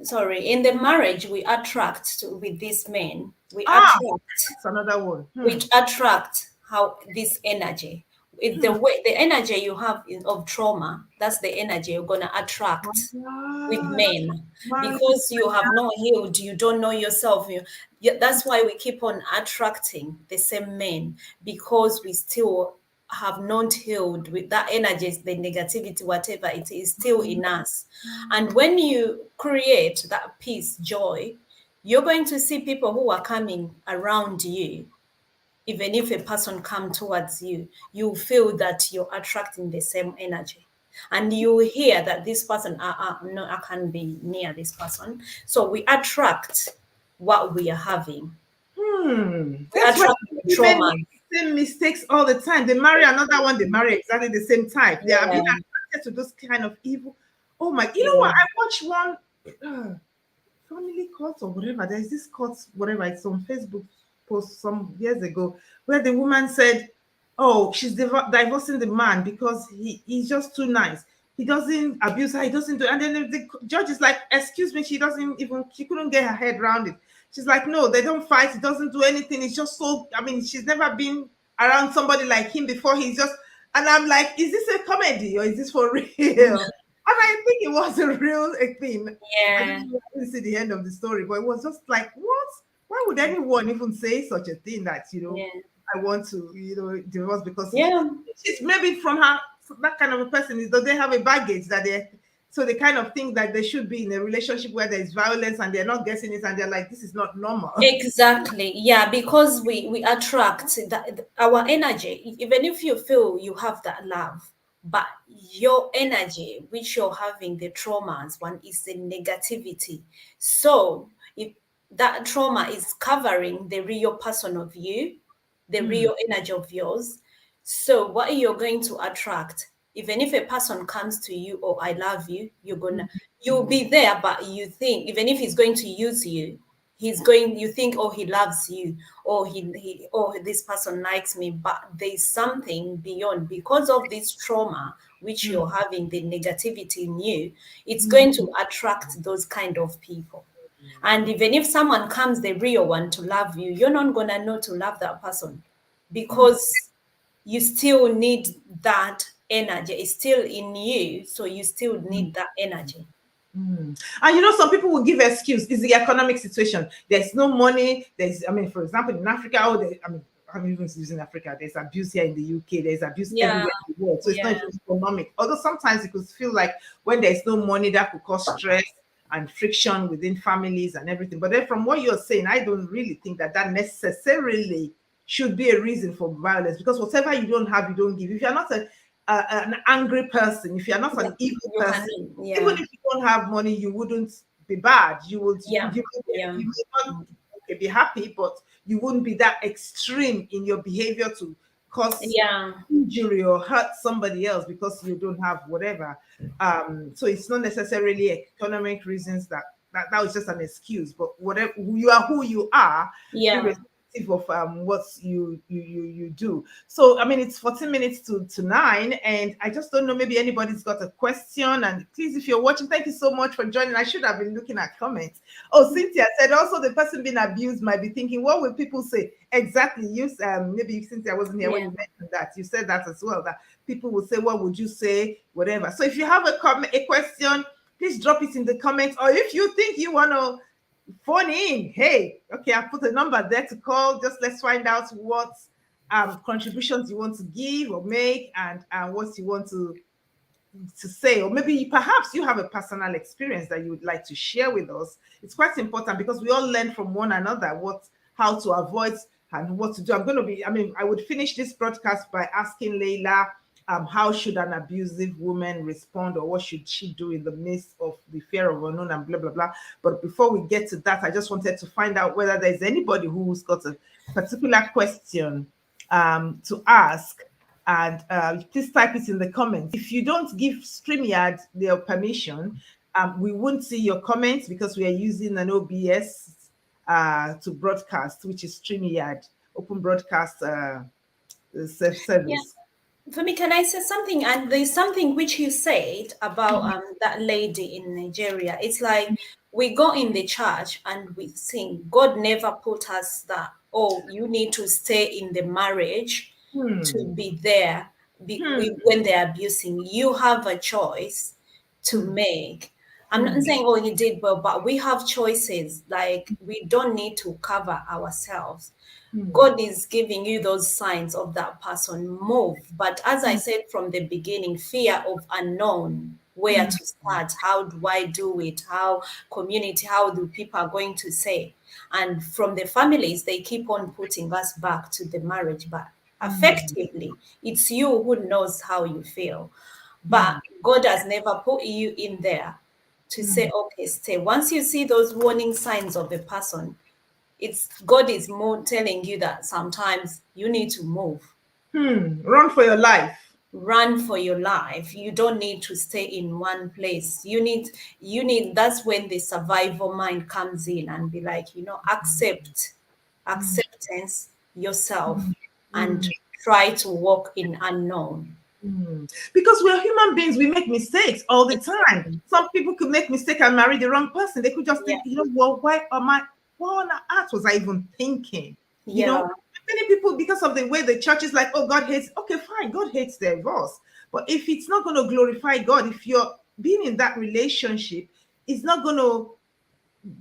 sorry, in the marriage, we attract with these men, That's another one. we attract how this energy. It's the way, the energy you have of trauma, that's the energy you're gonna attract with That's men, what marriage is. because you have not healed, you don't know yourself. Yeah, that's why we keep on attracting the same men, because we still have not healed with that energy, the negativity, whatever it is, still in us. And when you create that peace, joy, you're going to see people who are coming around you. Even if a person come towards you, you feel that you're attracting the same energy, and you hear that this person, no, I can't be near this person. So we attract what we are having. We That's why attract the women trauma. make the same mistakes all the time. They marry another one, they marry exactly the same type. They are being Yeah, attracted to those kind of evil. Oh my, you know yeah. what? I watched one family court or whatever. There's this court, whatever, it's on Facebook post some years ago, where the woman said, oh, she's divorcing the man because he's just too nice. He doesn't abuse her, he doesn't do, and then the judge is like, excuse me, she couldn't get her head around it. She's like, no, they don't fight, he doesn't do anything. It's just so, I mean, she's never been around somebody like him before. He's just, and I'm like, is this a comedy or is this for real? And I think it was a real thing. Yeah, I didn't see the end of the story, but it was just like, what? Why would anyone even say such a thing that, yeah, I want to, divorce because yeah. it's maybe from her, that kind of a person is that they have a baggage that so they kind of think that they should be in a relationship where there is violence and they're not getting it and they're like, this is not normal. Exactly. Yeah, because we attract that our energy, even if you feel you have that love, but your energy, which you're having, the traumas one, is the negativity. So if that trauma is covering the real person of you, the real energy of yours, so what you're going to attract, even if a person comes to you, or I love you, you'll be there, but you think, even if he's going to use you, you think, oh, he loves you, or oh, this person likes me, but there's something beyond, because of this trauma which you're having, the negativity in you, it's going to attract those kind of people. And even if someone comes, the real one, to love you, you're not gonna know to love that person, because you still need that energy. It's still in you, so you still need that energy. And some people will give excuse. It's the economic situation. There's no money. I mean, for example, in Africa, I'm even using Africa. There's abuse here in the UK. There's abuse Yeah, everywhere in the world. So it's not yeah. even economic. Although sometimes it could feel like when there's no money, that could cause stress and friction within families and everything. But then from what you're saying, I don't really think that necessarily should be a reason for violence, because whatever you don't have, you don't give. If you're not an angry person, if you're not Yeah. an evil You can, person, even yeah. if you don't have money, you wouldn't be bad. Yeah. Yeah. You may not, okay, be happy, but you wouldn't be that extreme in your behavior to cause Yeah. injury or hurt somebody else because you don't have whatever. So it's not necessarily economic reasons that was just an excuse, but whatever, you are who you are, Yeah. irrespective of what you do. So I mean, it's 14 minutes to 9, and I just don't know, maybe anybody's got a question. And please, if you're watching, thank you so much for joining. I should have been looking at comments. Oh, Cynthia said also the person being abused might be thinking, what will people say? Exactly. You maybe Cynthia wasn't here when Yeah. you mentioned that. You said that as well, that people will say, what would you say? Whatever. So if you have a comment, a question, please drop it in the comments. Or if you think you want to phone in, hey, okay, I put a number there to call. Just let's find out what contributions you want to give or make, and what you want to say, or maybe perhaps you have a personal experience that you would like to share with us. It's quite important because we all learn from one another how to avoid and what to do. I would finish this broadcast by asking Leila, how should an abusive woman respond, or what should she do in the midst of the fear of unknown and blah blah blah. But before we get to that, I just wanted to find out whether there's anybody who's got a particular question to ask, and please type it in the comments. If you don't give StreamYard their permission, we won't see your comments because we are using an OBS to broadcast, which is StreamYard, open broadcast Yeah. service. For me, can I say something? And there's something which you said about that lady in Nigeria. It's like we go in the church and we sing. God never put us that, oh, you need to stay in the marriage to Hmm. be there Hmm. when they're abusing. You have a choice to Hmm. make. I'm not Hmm. saying, oh, you did well, but we have choices. Like, we don't need to cover ourselves. Hmm. God is giving you those signs of that person. Move. But as I said from the beginning, fear of unknown, where Hmm. to start, how do I do it, how community, how do people are going to say? And from the families, they keep on putting us back to the marriage. But Hmm. effectively, it's you who knows how you feel. But Hmm. God has never put you in there to Hmm. say, okay, stay. Once you see those warning signs of a person, it's God is more telling you that sometimes you need to move. Hmm. Run for your life. Run for your life. You don't need to stay in one place. You need that's when the survival mind comes in and be like, acceptance yourself and Hmm. try to walk in unknown. Because we're human beings, we make mistakes all the time. Exactly. Some people could make mistake and marry the wrong person. They could just Yeah. think, well, why am I? What on earth was I even thinking? You Yeah. know, many people, because of the way the church is like, oh, God hates. Okay, fine, God hates divorce, but if it's not going to glorify God, if you're being in that relationship, it's not going to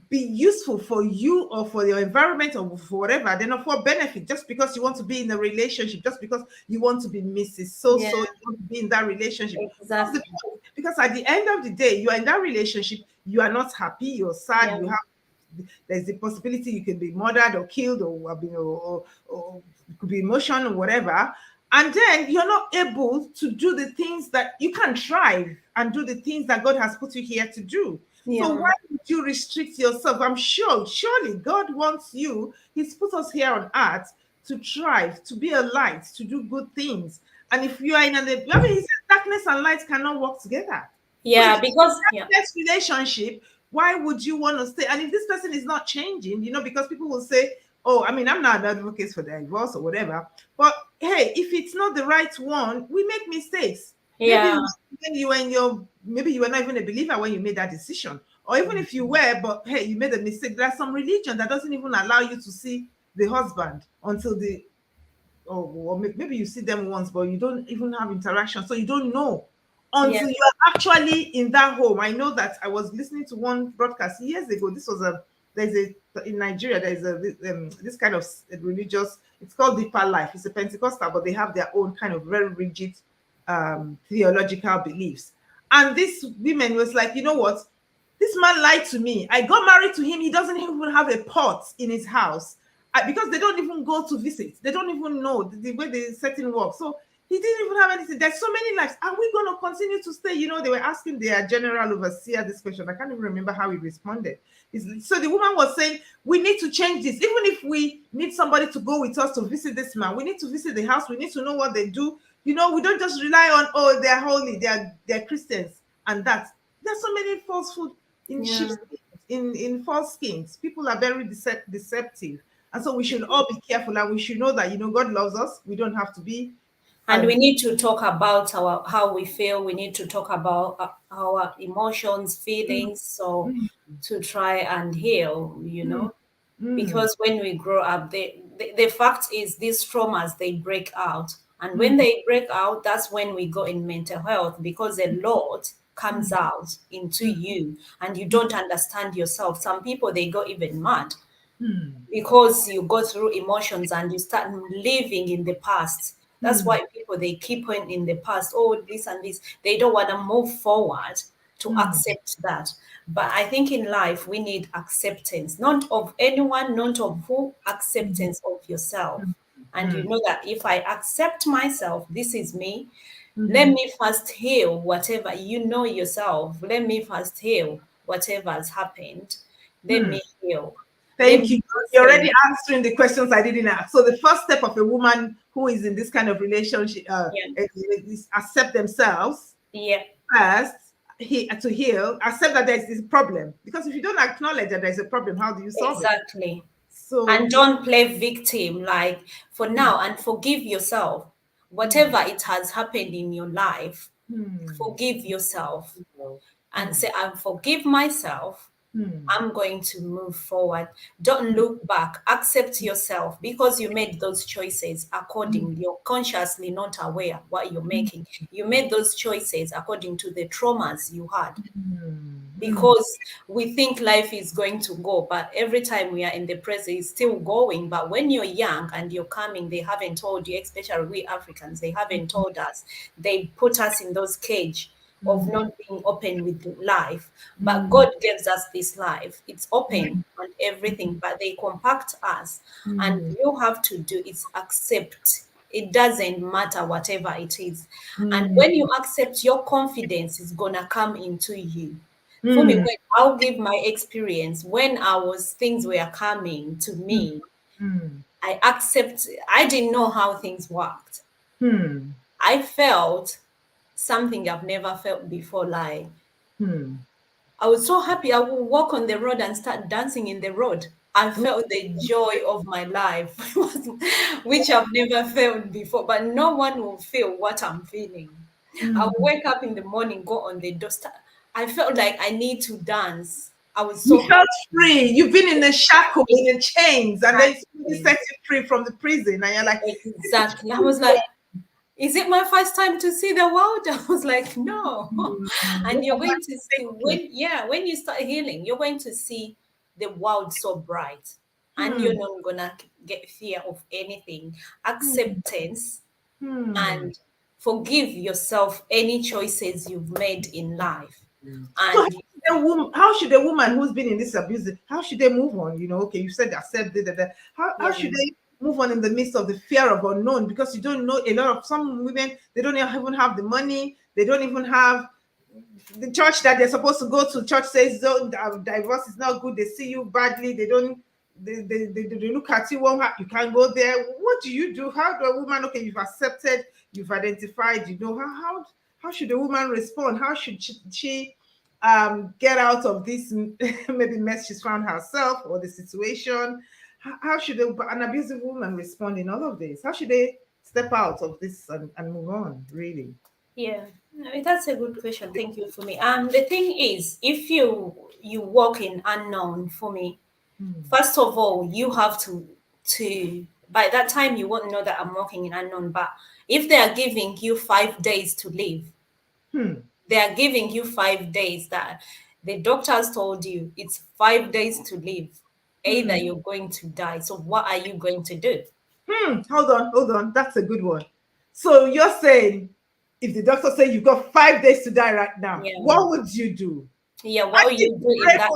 be useful for you or for your environment or for whatever, then of what benefit? Just because you want to be in a relationship, just because you want to be Mrs. Yeah. You want to be in that relationship. What's the Exactly. point? Because at the end of the day, you are in that relationship, you are not happy, you're sad, Yeah. there's the possibility you can be murdered or killed, or it could be emotion or whatever. And then you're not able to do the things that you can thrive and do the things that God has put you here to do. So Yeah. why would you restrict yourself? I'm sure, surely God wants you. He's put us here on earth to thrive, to be a light, to do good things. And if you are in he said darkness and light cannot work together. So if Yeah. Because yeah. you're in this relationship, why would you want to stay? And if this person is not changing, because people will say, oh, I mean, I'm not an advocate for divorce or whatever. But hey, if it's not the right one, we make mistakes. Maybe Yeah. when you were in your, maybe you were not even a believer when you made that decision. Or even if you were, but hey, you made a mistake. There's some religion that doesn't even allow you to see the husband until or maybe you see them once, but you don't even have interaction. So you don't know Yeah. until you're actually in that home. I know that I was listening to one broadcast years ago. There's a, in Nigeria, there's this kind of religious, it's called Deeper Life. It's a Pentecostal, but they have their own kind of very rigid theological beliefs. And this women was like, you know what? This man lied to me. I got married to him. He doesn't even have a pot in his house. because they don't even go to visit. They don't even know the way the setting works. So he didn't even have anything. There's so many lives. Are we going to continue to stay? They were asking their general overseer this question. I can't even remember how he responded. So the woman was saying, we need to change this. Even if we need somebody to go with us to visit this man, we need to visit the house. We need to know what they do. We don't just rely on, oh, they're holy, they're Christians, and that. There's so many falsehood in Yeah. sheep's in false skins. People are very deceptive. And so we should all be careful, and we should know that God loves us. We don't have to be And we need to talk about our how we feel. We need to talk about our emotions, mm, feelings, so mm, to try and heal, mm, mm, because when we grow up, the fact is these traumas, they break out. And when mm, they break out, that's when we go in mental health, because a lot comes mm, out into mm, you and you mm, don't understand yourself. Some people, they go even mad mm, because you go through emotions and you start living in the past. That's mm, why people, they keep on in the past. Oh, this and this. They don't want to move forward to mm, accept that. But I think in life we need acceptance, not of anyone, not of who, mm, acceptance of yourself. mm, And you mm, know that if I accept myself, this is me. Let mm, me first heal whatever you know yourself. Let me first heal whatever has happened. Let mm. me heal. Let Thank me you. You're listen. already answering the questions I didn't ask. So the first step of a woman who is in this kind of relationship Yeah. is accept themselves Yeah, first, to heal, accept that there's this problem. Because if you don't acknowledge that there's a problem, how do you solve it? exactly. So, And don't play victim, like for now, and forgive yourself. mm, Whatever it has happened in your life, mm, forgive yourself and mm, say, I forgive myself. mm, I'm going to move forward. Don't look back. Accept yourself because you made those choices mm, according, you're consciously not aware what you're mm, making. You made those choices according to the traumas you had, mm, mm, because we think life is going to go, but every time we are in the present, it's still going. But when you're young and you're coming, they haven't told you, especially we Africans, they haven't told us. They put us in those cage of mm, not being open with life. But mm, God gives us this life. It's open and everything, but they compact us. And mm, you have to do is accept. It doesn't matter whatever it is. And mm, when you accept, your confidence is gonna come into you. For me, mm, when I'll give my experience, when things were coming to mm, me, mm, I didn't know how things worked. mm, I felt something I've never felt before. Like, mm. I was so happy. I would walk on the road and start dancing in the road. I felt the joy of my life, which I've never felt before, but no one will feel what I'm feeling. I'll Mm. wake up in the morning, go on the door. I felt like I need to dance. I was You so felt happy. free. You've been in a shackle, in the chains, and then somebody Exactly. set you free from the prison, and you're like, this is Exactly. I was like, is it my first time to see the world? I was like, no. And you're mm, going to see when you start healing, you're going to see the world so bright. And you're hmm, not gonna get fear of anything. hmm, Acceptance hmm. and forgive yourself any choices you've made in life. So And how should a woman who's been in this abuse, how should they move on? Okay, you said accept it. How yeah, should they move on in the midst of the fear of unknown? Because you don't know, a lot of some women, they don't even have the money, they don't even have the church that they're supposed to go to. Church says don't, divorce is not good. They see you badly. They don't. They look at you. Well, you can't go there. What do you do? How do a woman? Okay, you've accepted. You've identified. How should a woman respond? How should she get out of this maybe mess she's found herself or the situation? How should an abusive woman respond in all of this? How should they step out of this and move on? Really. yeah. No, that's a good question. Thank you for me. The thing is, if you walk in unknown, for me, Hmm. first of all, you have to by that time you won't know that I'm walking in unknown. But if they are giving you 5 days to live, Hmm. they are giving you 5 days that the doctors told you it's 5 days to live. Either Hmm. you're going to die. So what are you going to do? Hmm. Hold on. That's a good one. So you're saying if the doctor say you've got 5 days to die right now, Yeah. what would you do? Yeah, I what will think you do in that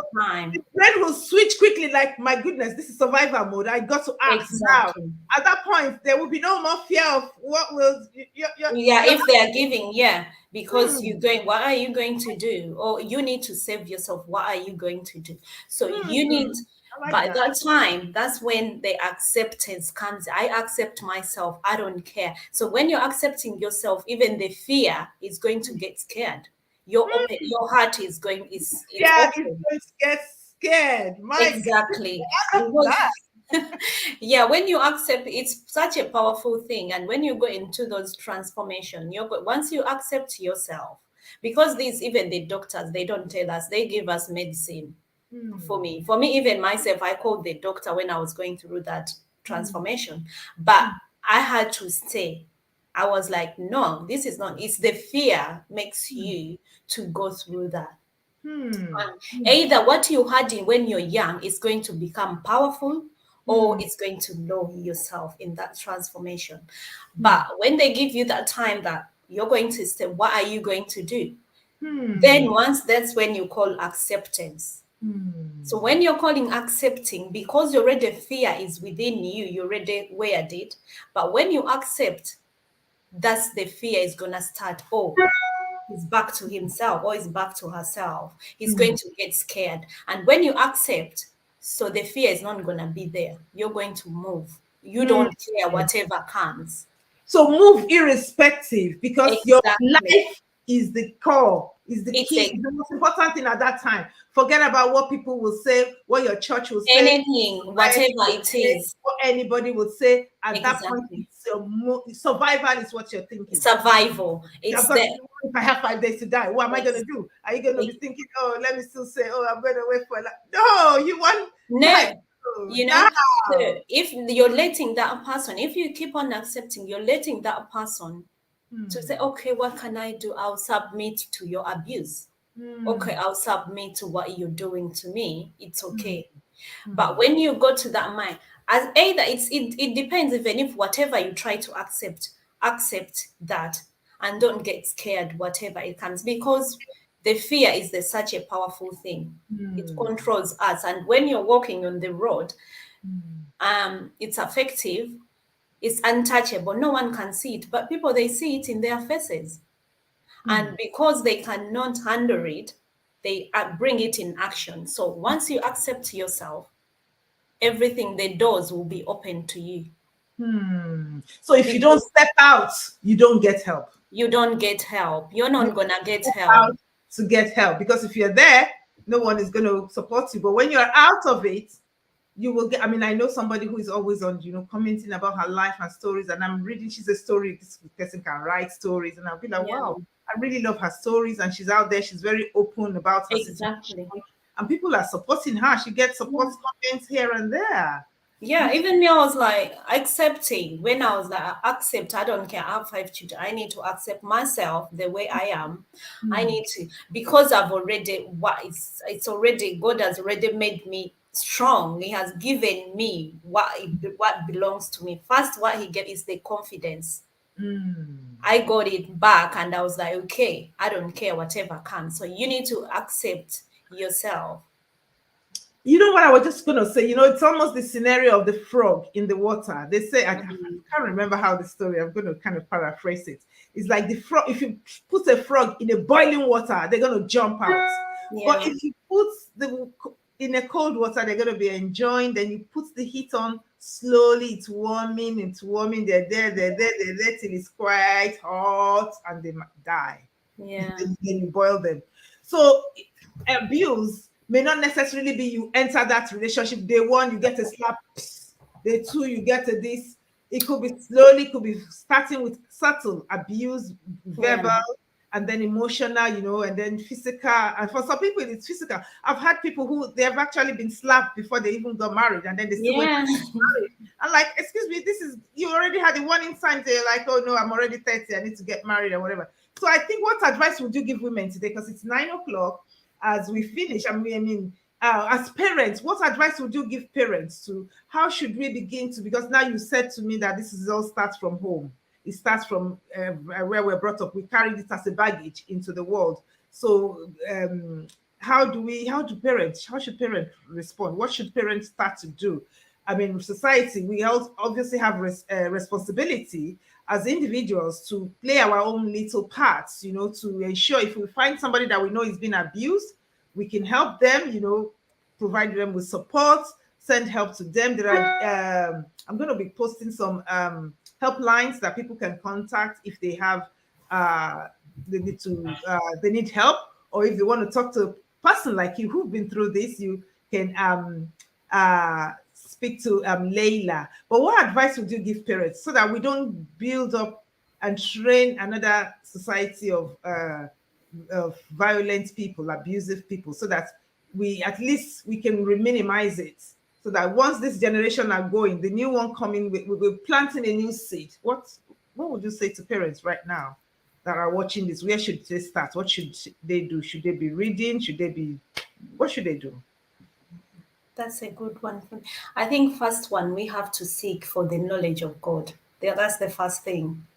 the time? brain will switch quickly, like, my goodness, this is survival mode. I got to act now. Exactly. At that point, there will be no more fear of what will Yeah, you're if they are giving, yeah, because hmm, you're going, what are you going to do? Or you need to save yourself. What are you going to do? So you hmm, need, I like by that. that time, that's when the acceptance comes. I accept myself. I don't care. So when you're accepting yourself, even the fear is going to get scared. Your open, Hmm, your heart is going, is it's yeah, it's open. going to get scared. My Exactly. God, Because that. yeah, when you accept, it's such a powerful thing. And when you go into those transformation, once you accept yourself, because these, even the doctors, they don't tell us, they give us medicine. Hmm, For me, even myself, I called the doctor when I was going through that hmm, transformation, but hmm, I had to stay. I was like, no, this is not, it's the fear makes hmm, you to go through that. hmm, And hmm, either what you had in when you're young is going to become powerful, or hmm, it's going to lower yourself in that transformation. hmm, But when they give you that time that you're going to say, what are you going to do? hmm, Then once that's when you call acceptance. So hmm, when you're calling accepting, because your already fear is within you, you already weared it. But when you accept, that's the fear is gonna start. Oh, he's back to himself or is back to herself. He's hmm, going to get scared. And when you accept, so the fear is not going to be there. You're going to move. You hmm. don't care whatever comes. So move irrespective, because your Exactly. life is the core, is the It's key, a is the most important thing at that time. Forget about what people will say, what your church will say, anything, society whatever will it say, is. what anybody would say. At that point, Exactly. it's your survival is what you're thinking. Survival. I've It's got to, there. if I have 5 days to die, what am I going to Ex- do? Are you going to be ex- thinking, oh, let me still say, oh, I'm going to wait for that? No, you want life No, now. so if you're letting that person, if you keep on accepting, you're letting that person to say, Hmm, okay, what can I do? I'll submit to your abuse. Okay, hmm, I'll submit to what you're doing to me. It's hmm, okay. But hmm, when you go to that mind, as either it depends, even if whatever you try to accept, accept that and don't get scared, whatever it comes, because the fear is such a powerful thing. It hmm, controls us. And when you're walking on the road, hmm, it's effective, it's untouchable. No one can see it, but people they see it in their faces. hmm. And because they cannot handle it, they bring it in action. So once you accept yourself, everything, the doors will be open to you Hmm. So if you don't because step out, you don't get help. you don't get help. You're You not gonna get step help. out to get help, because if you're there, no one is going to support you. But when you're out of it, you will get. I mean, I know somebody who is always on, commenting about her life and stories, and I'm reading. She's a story. This person can write stories, and I'll be like, Yeah, wow, I really love her stories, and she's out there. She's very open about her situation, exactly. and people are supporting her. She gets support Yeah. comments here and there. Yeah, even me, I was like accepting when I was like, accept, I don't care, I have 5 children. I need to accept myself the way I am. I Hmm, need to, because I've already, it's already, God has already made me strong. He has given me what belongs to me. First, what He gave is the confidence. hmm. I got it back and I was like, okay, I don't care whatever comes. So you need to accept yourself. You know what I was just gonna say? It's almost the scenario of the frog in the water. They say I can't remember how the story. I'm gonna kind of paraphrase it. It's like the frog. If you put a frog in a boiling water, they're gonna jump out. But Yeah, if you put the in a cold water, they're gonna be enjoying. Then you put the heat on slowly. It's warming. It's warming. They're there till it's quite hot, and they might die. yeah, Then you boil them. So abuse may not necessarily be you enter that relationship day one, you get a slap, day two, you get a this. It could be slowly, could be starting with subtle abuse, yeah, verbal, and then emotional, and then physical. And for some people, it's physical. I've had people who they have actually been slapped before they even got married, and then they still went yeah. married. I'm like, excuse me, this is you already had a warning sign. They're like, oh no, I'm already 30, I need to get married or whatever. So I think, what advice would you give women today? Because it's 9 o'clock as we finish. As parents, what advice would you give parents to how should we begin to? Because now you said to me that this is all starts from home. It starts from where we're brought up. We carry it as a baggage into the world. So how should parents respond? What should parents start to do? I mean, with society, we obviously have responsibility as individuals to play our own little parts, to ensure if we find somebody that we know is being abused, we can help them, provide them with support, send help to them. I'm going to be posting some helplines that people can contact if they have uh, they need help, or if they want to talk to a person like you who've been through this, you can speak to Layla. But what advice would you give parents so that we don't build up and train another society of violent people, abusive people, so that we at least we can minimize it, so that once this generation are going, the new one coming, we're planting a new seed. What would you say to parents right now that are watching this? Where should they start? What should they do? Should they be reading? What should they do? That's a good one. I think first one, we have to seek for the knowledge of God. That's the first thing.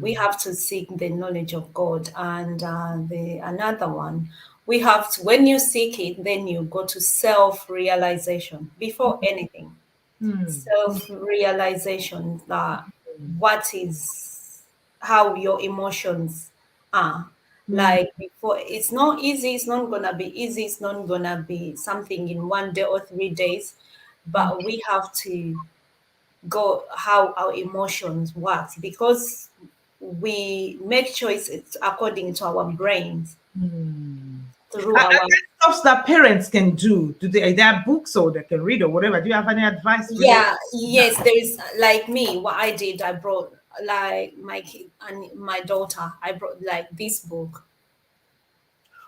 We have to seek the knowledge of God. And the another one, we have to, when you seek it, then you go to self-realization before anything. Hmm. Self-realization that what is, how your emotions are. Hmm. Like before, it's not easy, it's not gonna be easy, it's not gonna be something in 1 day or 3 days, but we have to go how our emotions work, because we make choices according to our brains Hmm. through our. Stuff that parents can do. Do they? Are there books or they can read or whatever? Do you have any advice related Yeah, to that? yes, there is, like me, what I did, I brought like my kid and my daughter, I brought like this book.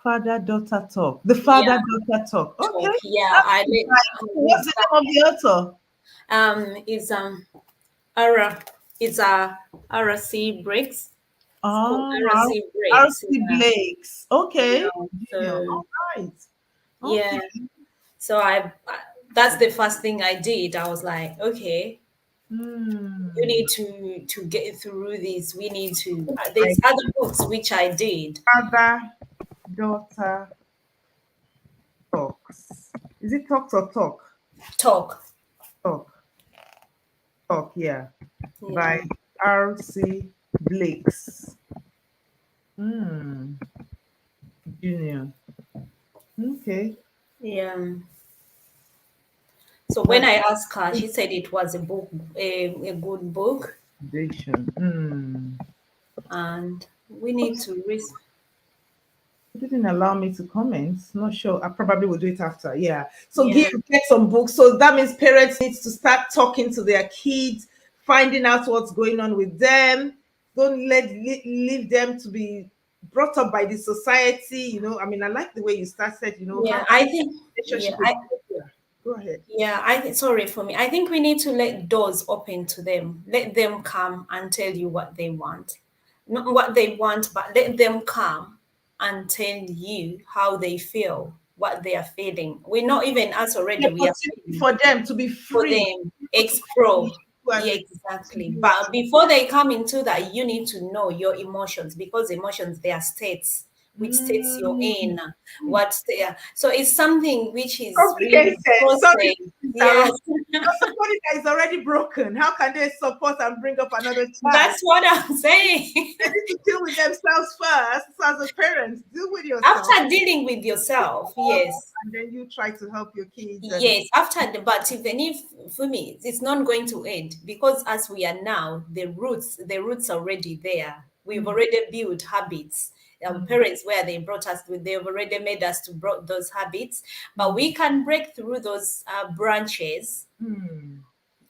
Father daughter talk. The father Yeah, daughter talk. Okay, talk. Yeah, that's nice. we What's the start. name of the author? It's Ara, it's RC Breaks. It's called Oh, RC Breaks. R.C. Yeah, Blake's. Okay, yeah. Junior. So All right. yeah, Okay. so that's the first thing I did. I was like, okay, you Hmm. need to get through this. We need to. I There's other books which I did. father daughter talks. Is it talks or talk? Talk. Talk. Talk. Yeah. By Yeah, R.C. Blake's. Hmm. Junior. Okay. yeah. So when I asked her, she said it was a book, a good book, Foundation. Hmm. and we need to risk. It didn't allow me to comment. Not sure. I probably will do it after. Yeah. So Yeah, get some books. So that means parents need to start talking to their kids, finding out what's going on with them. Don't leave them to be brought up by the society. I mean, I like the way you started. yeah. Have I think. Yeah, relationship with. Yeah. Go ahead. yeah. Sorry for me. I think we need to let doors open to them. Let them come and tell you what they want, not what they want, but let them come and tell you how they feel, what they are feeling. We're not even us The already. We are opportunity feeling for them to be for free, them able to explore. and Yeah, to exactly. do But before they come into that, you need to know your emotions, because emotions, they are states, which states you're Mm. in, what so it's something which is really Complicated. Sorry processed. to Yes. interrupt. But somebody that is already broken, how can they support and bring up another child? That's what I'm saying. They need to deal with themselves first. So as a parent, deal with yourself, After dealing with yourself, yes. and then you try to help your kids. And Yes, after the, but even if, for me, it's not going to end, because as we are now, the roots are already there. We've mm, already built habits. Our mm, parents, where they brought us, they've already made us to brought those habits, but mm, we can break through those branches mm,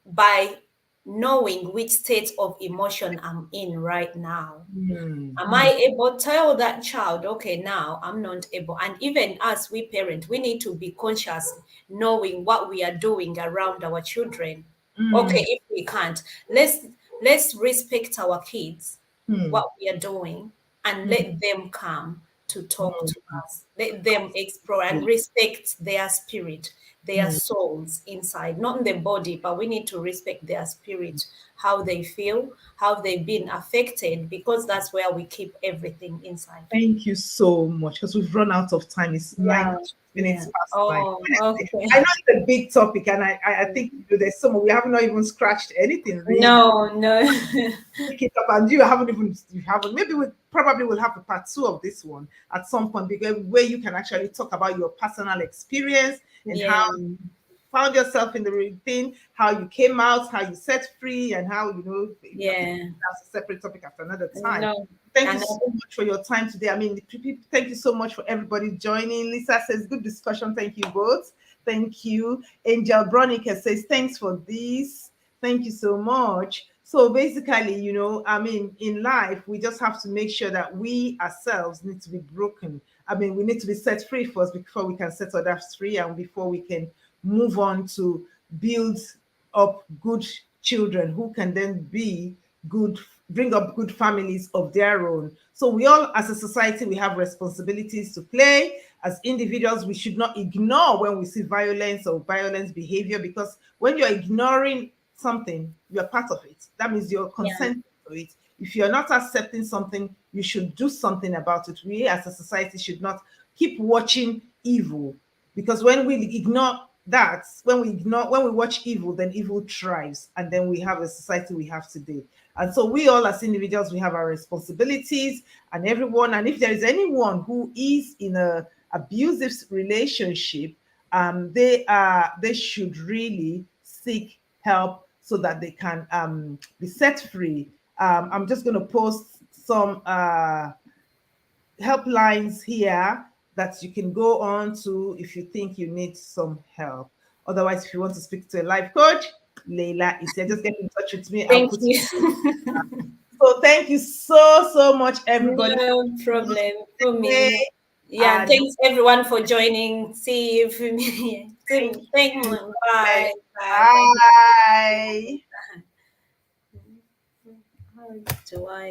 by knowing which state of emotion I'm in right now. mm, Am mm, I able to tell that child, okay, now I'm not able? And even us, we parent, we need to be conscious, knowing what we are doing around our children. Okay, mm, if we can't, let's respect our kids, mm, what we are doing, and mm, let them come to talk mm, to us. Let them explore and respect their spirit, their mm, souls inside, not in the body, but we need to respect their spirit, how they feel, how they've been affected, because that's where we keep everything inside. Thank you so much because we've run out of time. It's nine Yeah, minutes yeah. past nine. Oh, Honestly, I okay. know it's a big topic, and I think there's some we haven't not even scratched anything really. No, no. Pick it up, and you haven't. Maybe we probably will have a part two of this one at some point because where you can actually talk about your personal experience and how Yeah, found yourself in the routine, how you came out, how you set free, and how I think yeah. that's a separate topic after another time. No, Thank you and so much for your time today. I mean, thank you so much for everybody joining. Lisa says, good discussion. Thank you both. Thank you. Angel Bronica says, thanks for this. Thank you so much. So basically, I mean, in life, we just have to make sure that we ourselves need to be broken. I mean, we need to be set free first before we can set others free and before we can move on to build up good children who can then be good, bring up good families of their own. So we all, as a society, we have responsibilities to play. As individuals, we should not ignore when we see violence or violence behavior, because when you're ignoring something, you're part of it. That means you're yeah, consenting to it. If you're not accepting something, you should do something about it. We as a society should not keep watching evil, because when we ignore that, when we watch evil, then evil thrives, and then we have a society we have today. And so we all as individuals, we have our responsibilities, and everyone, and if there is anyone who is in a abusive relationship, they should really seek help so that they can be set free. I'm just going to post some helplines here that you can go on to if you think you need some help. Otherwise, if you want to speak to a life coach, Leila is here. Just get in touch with me. I'll thank put you. you. So thank you so much, everybody, for No problem for today. me. Yeah, And thanks everyone for joining. See you. thank Thank. you. Bye. Bye. Bye. Bye. How do I?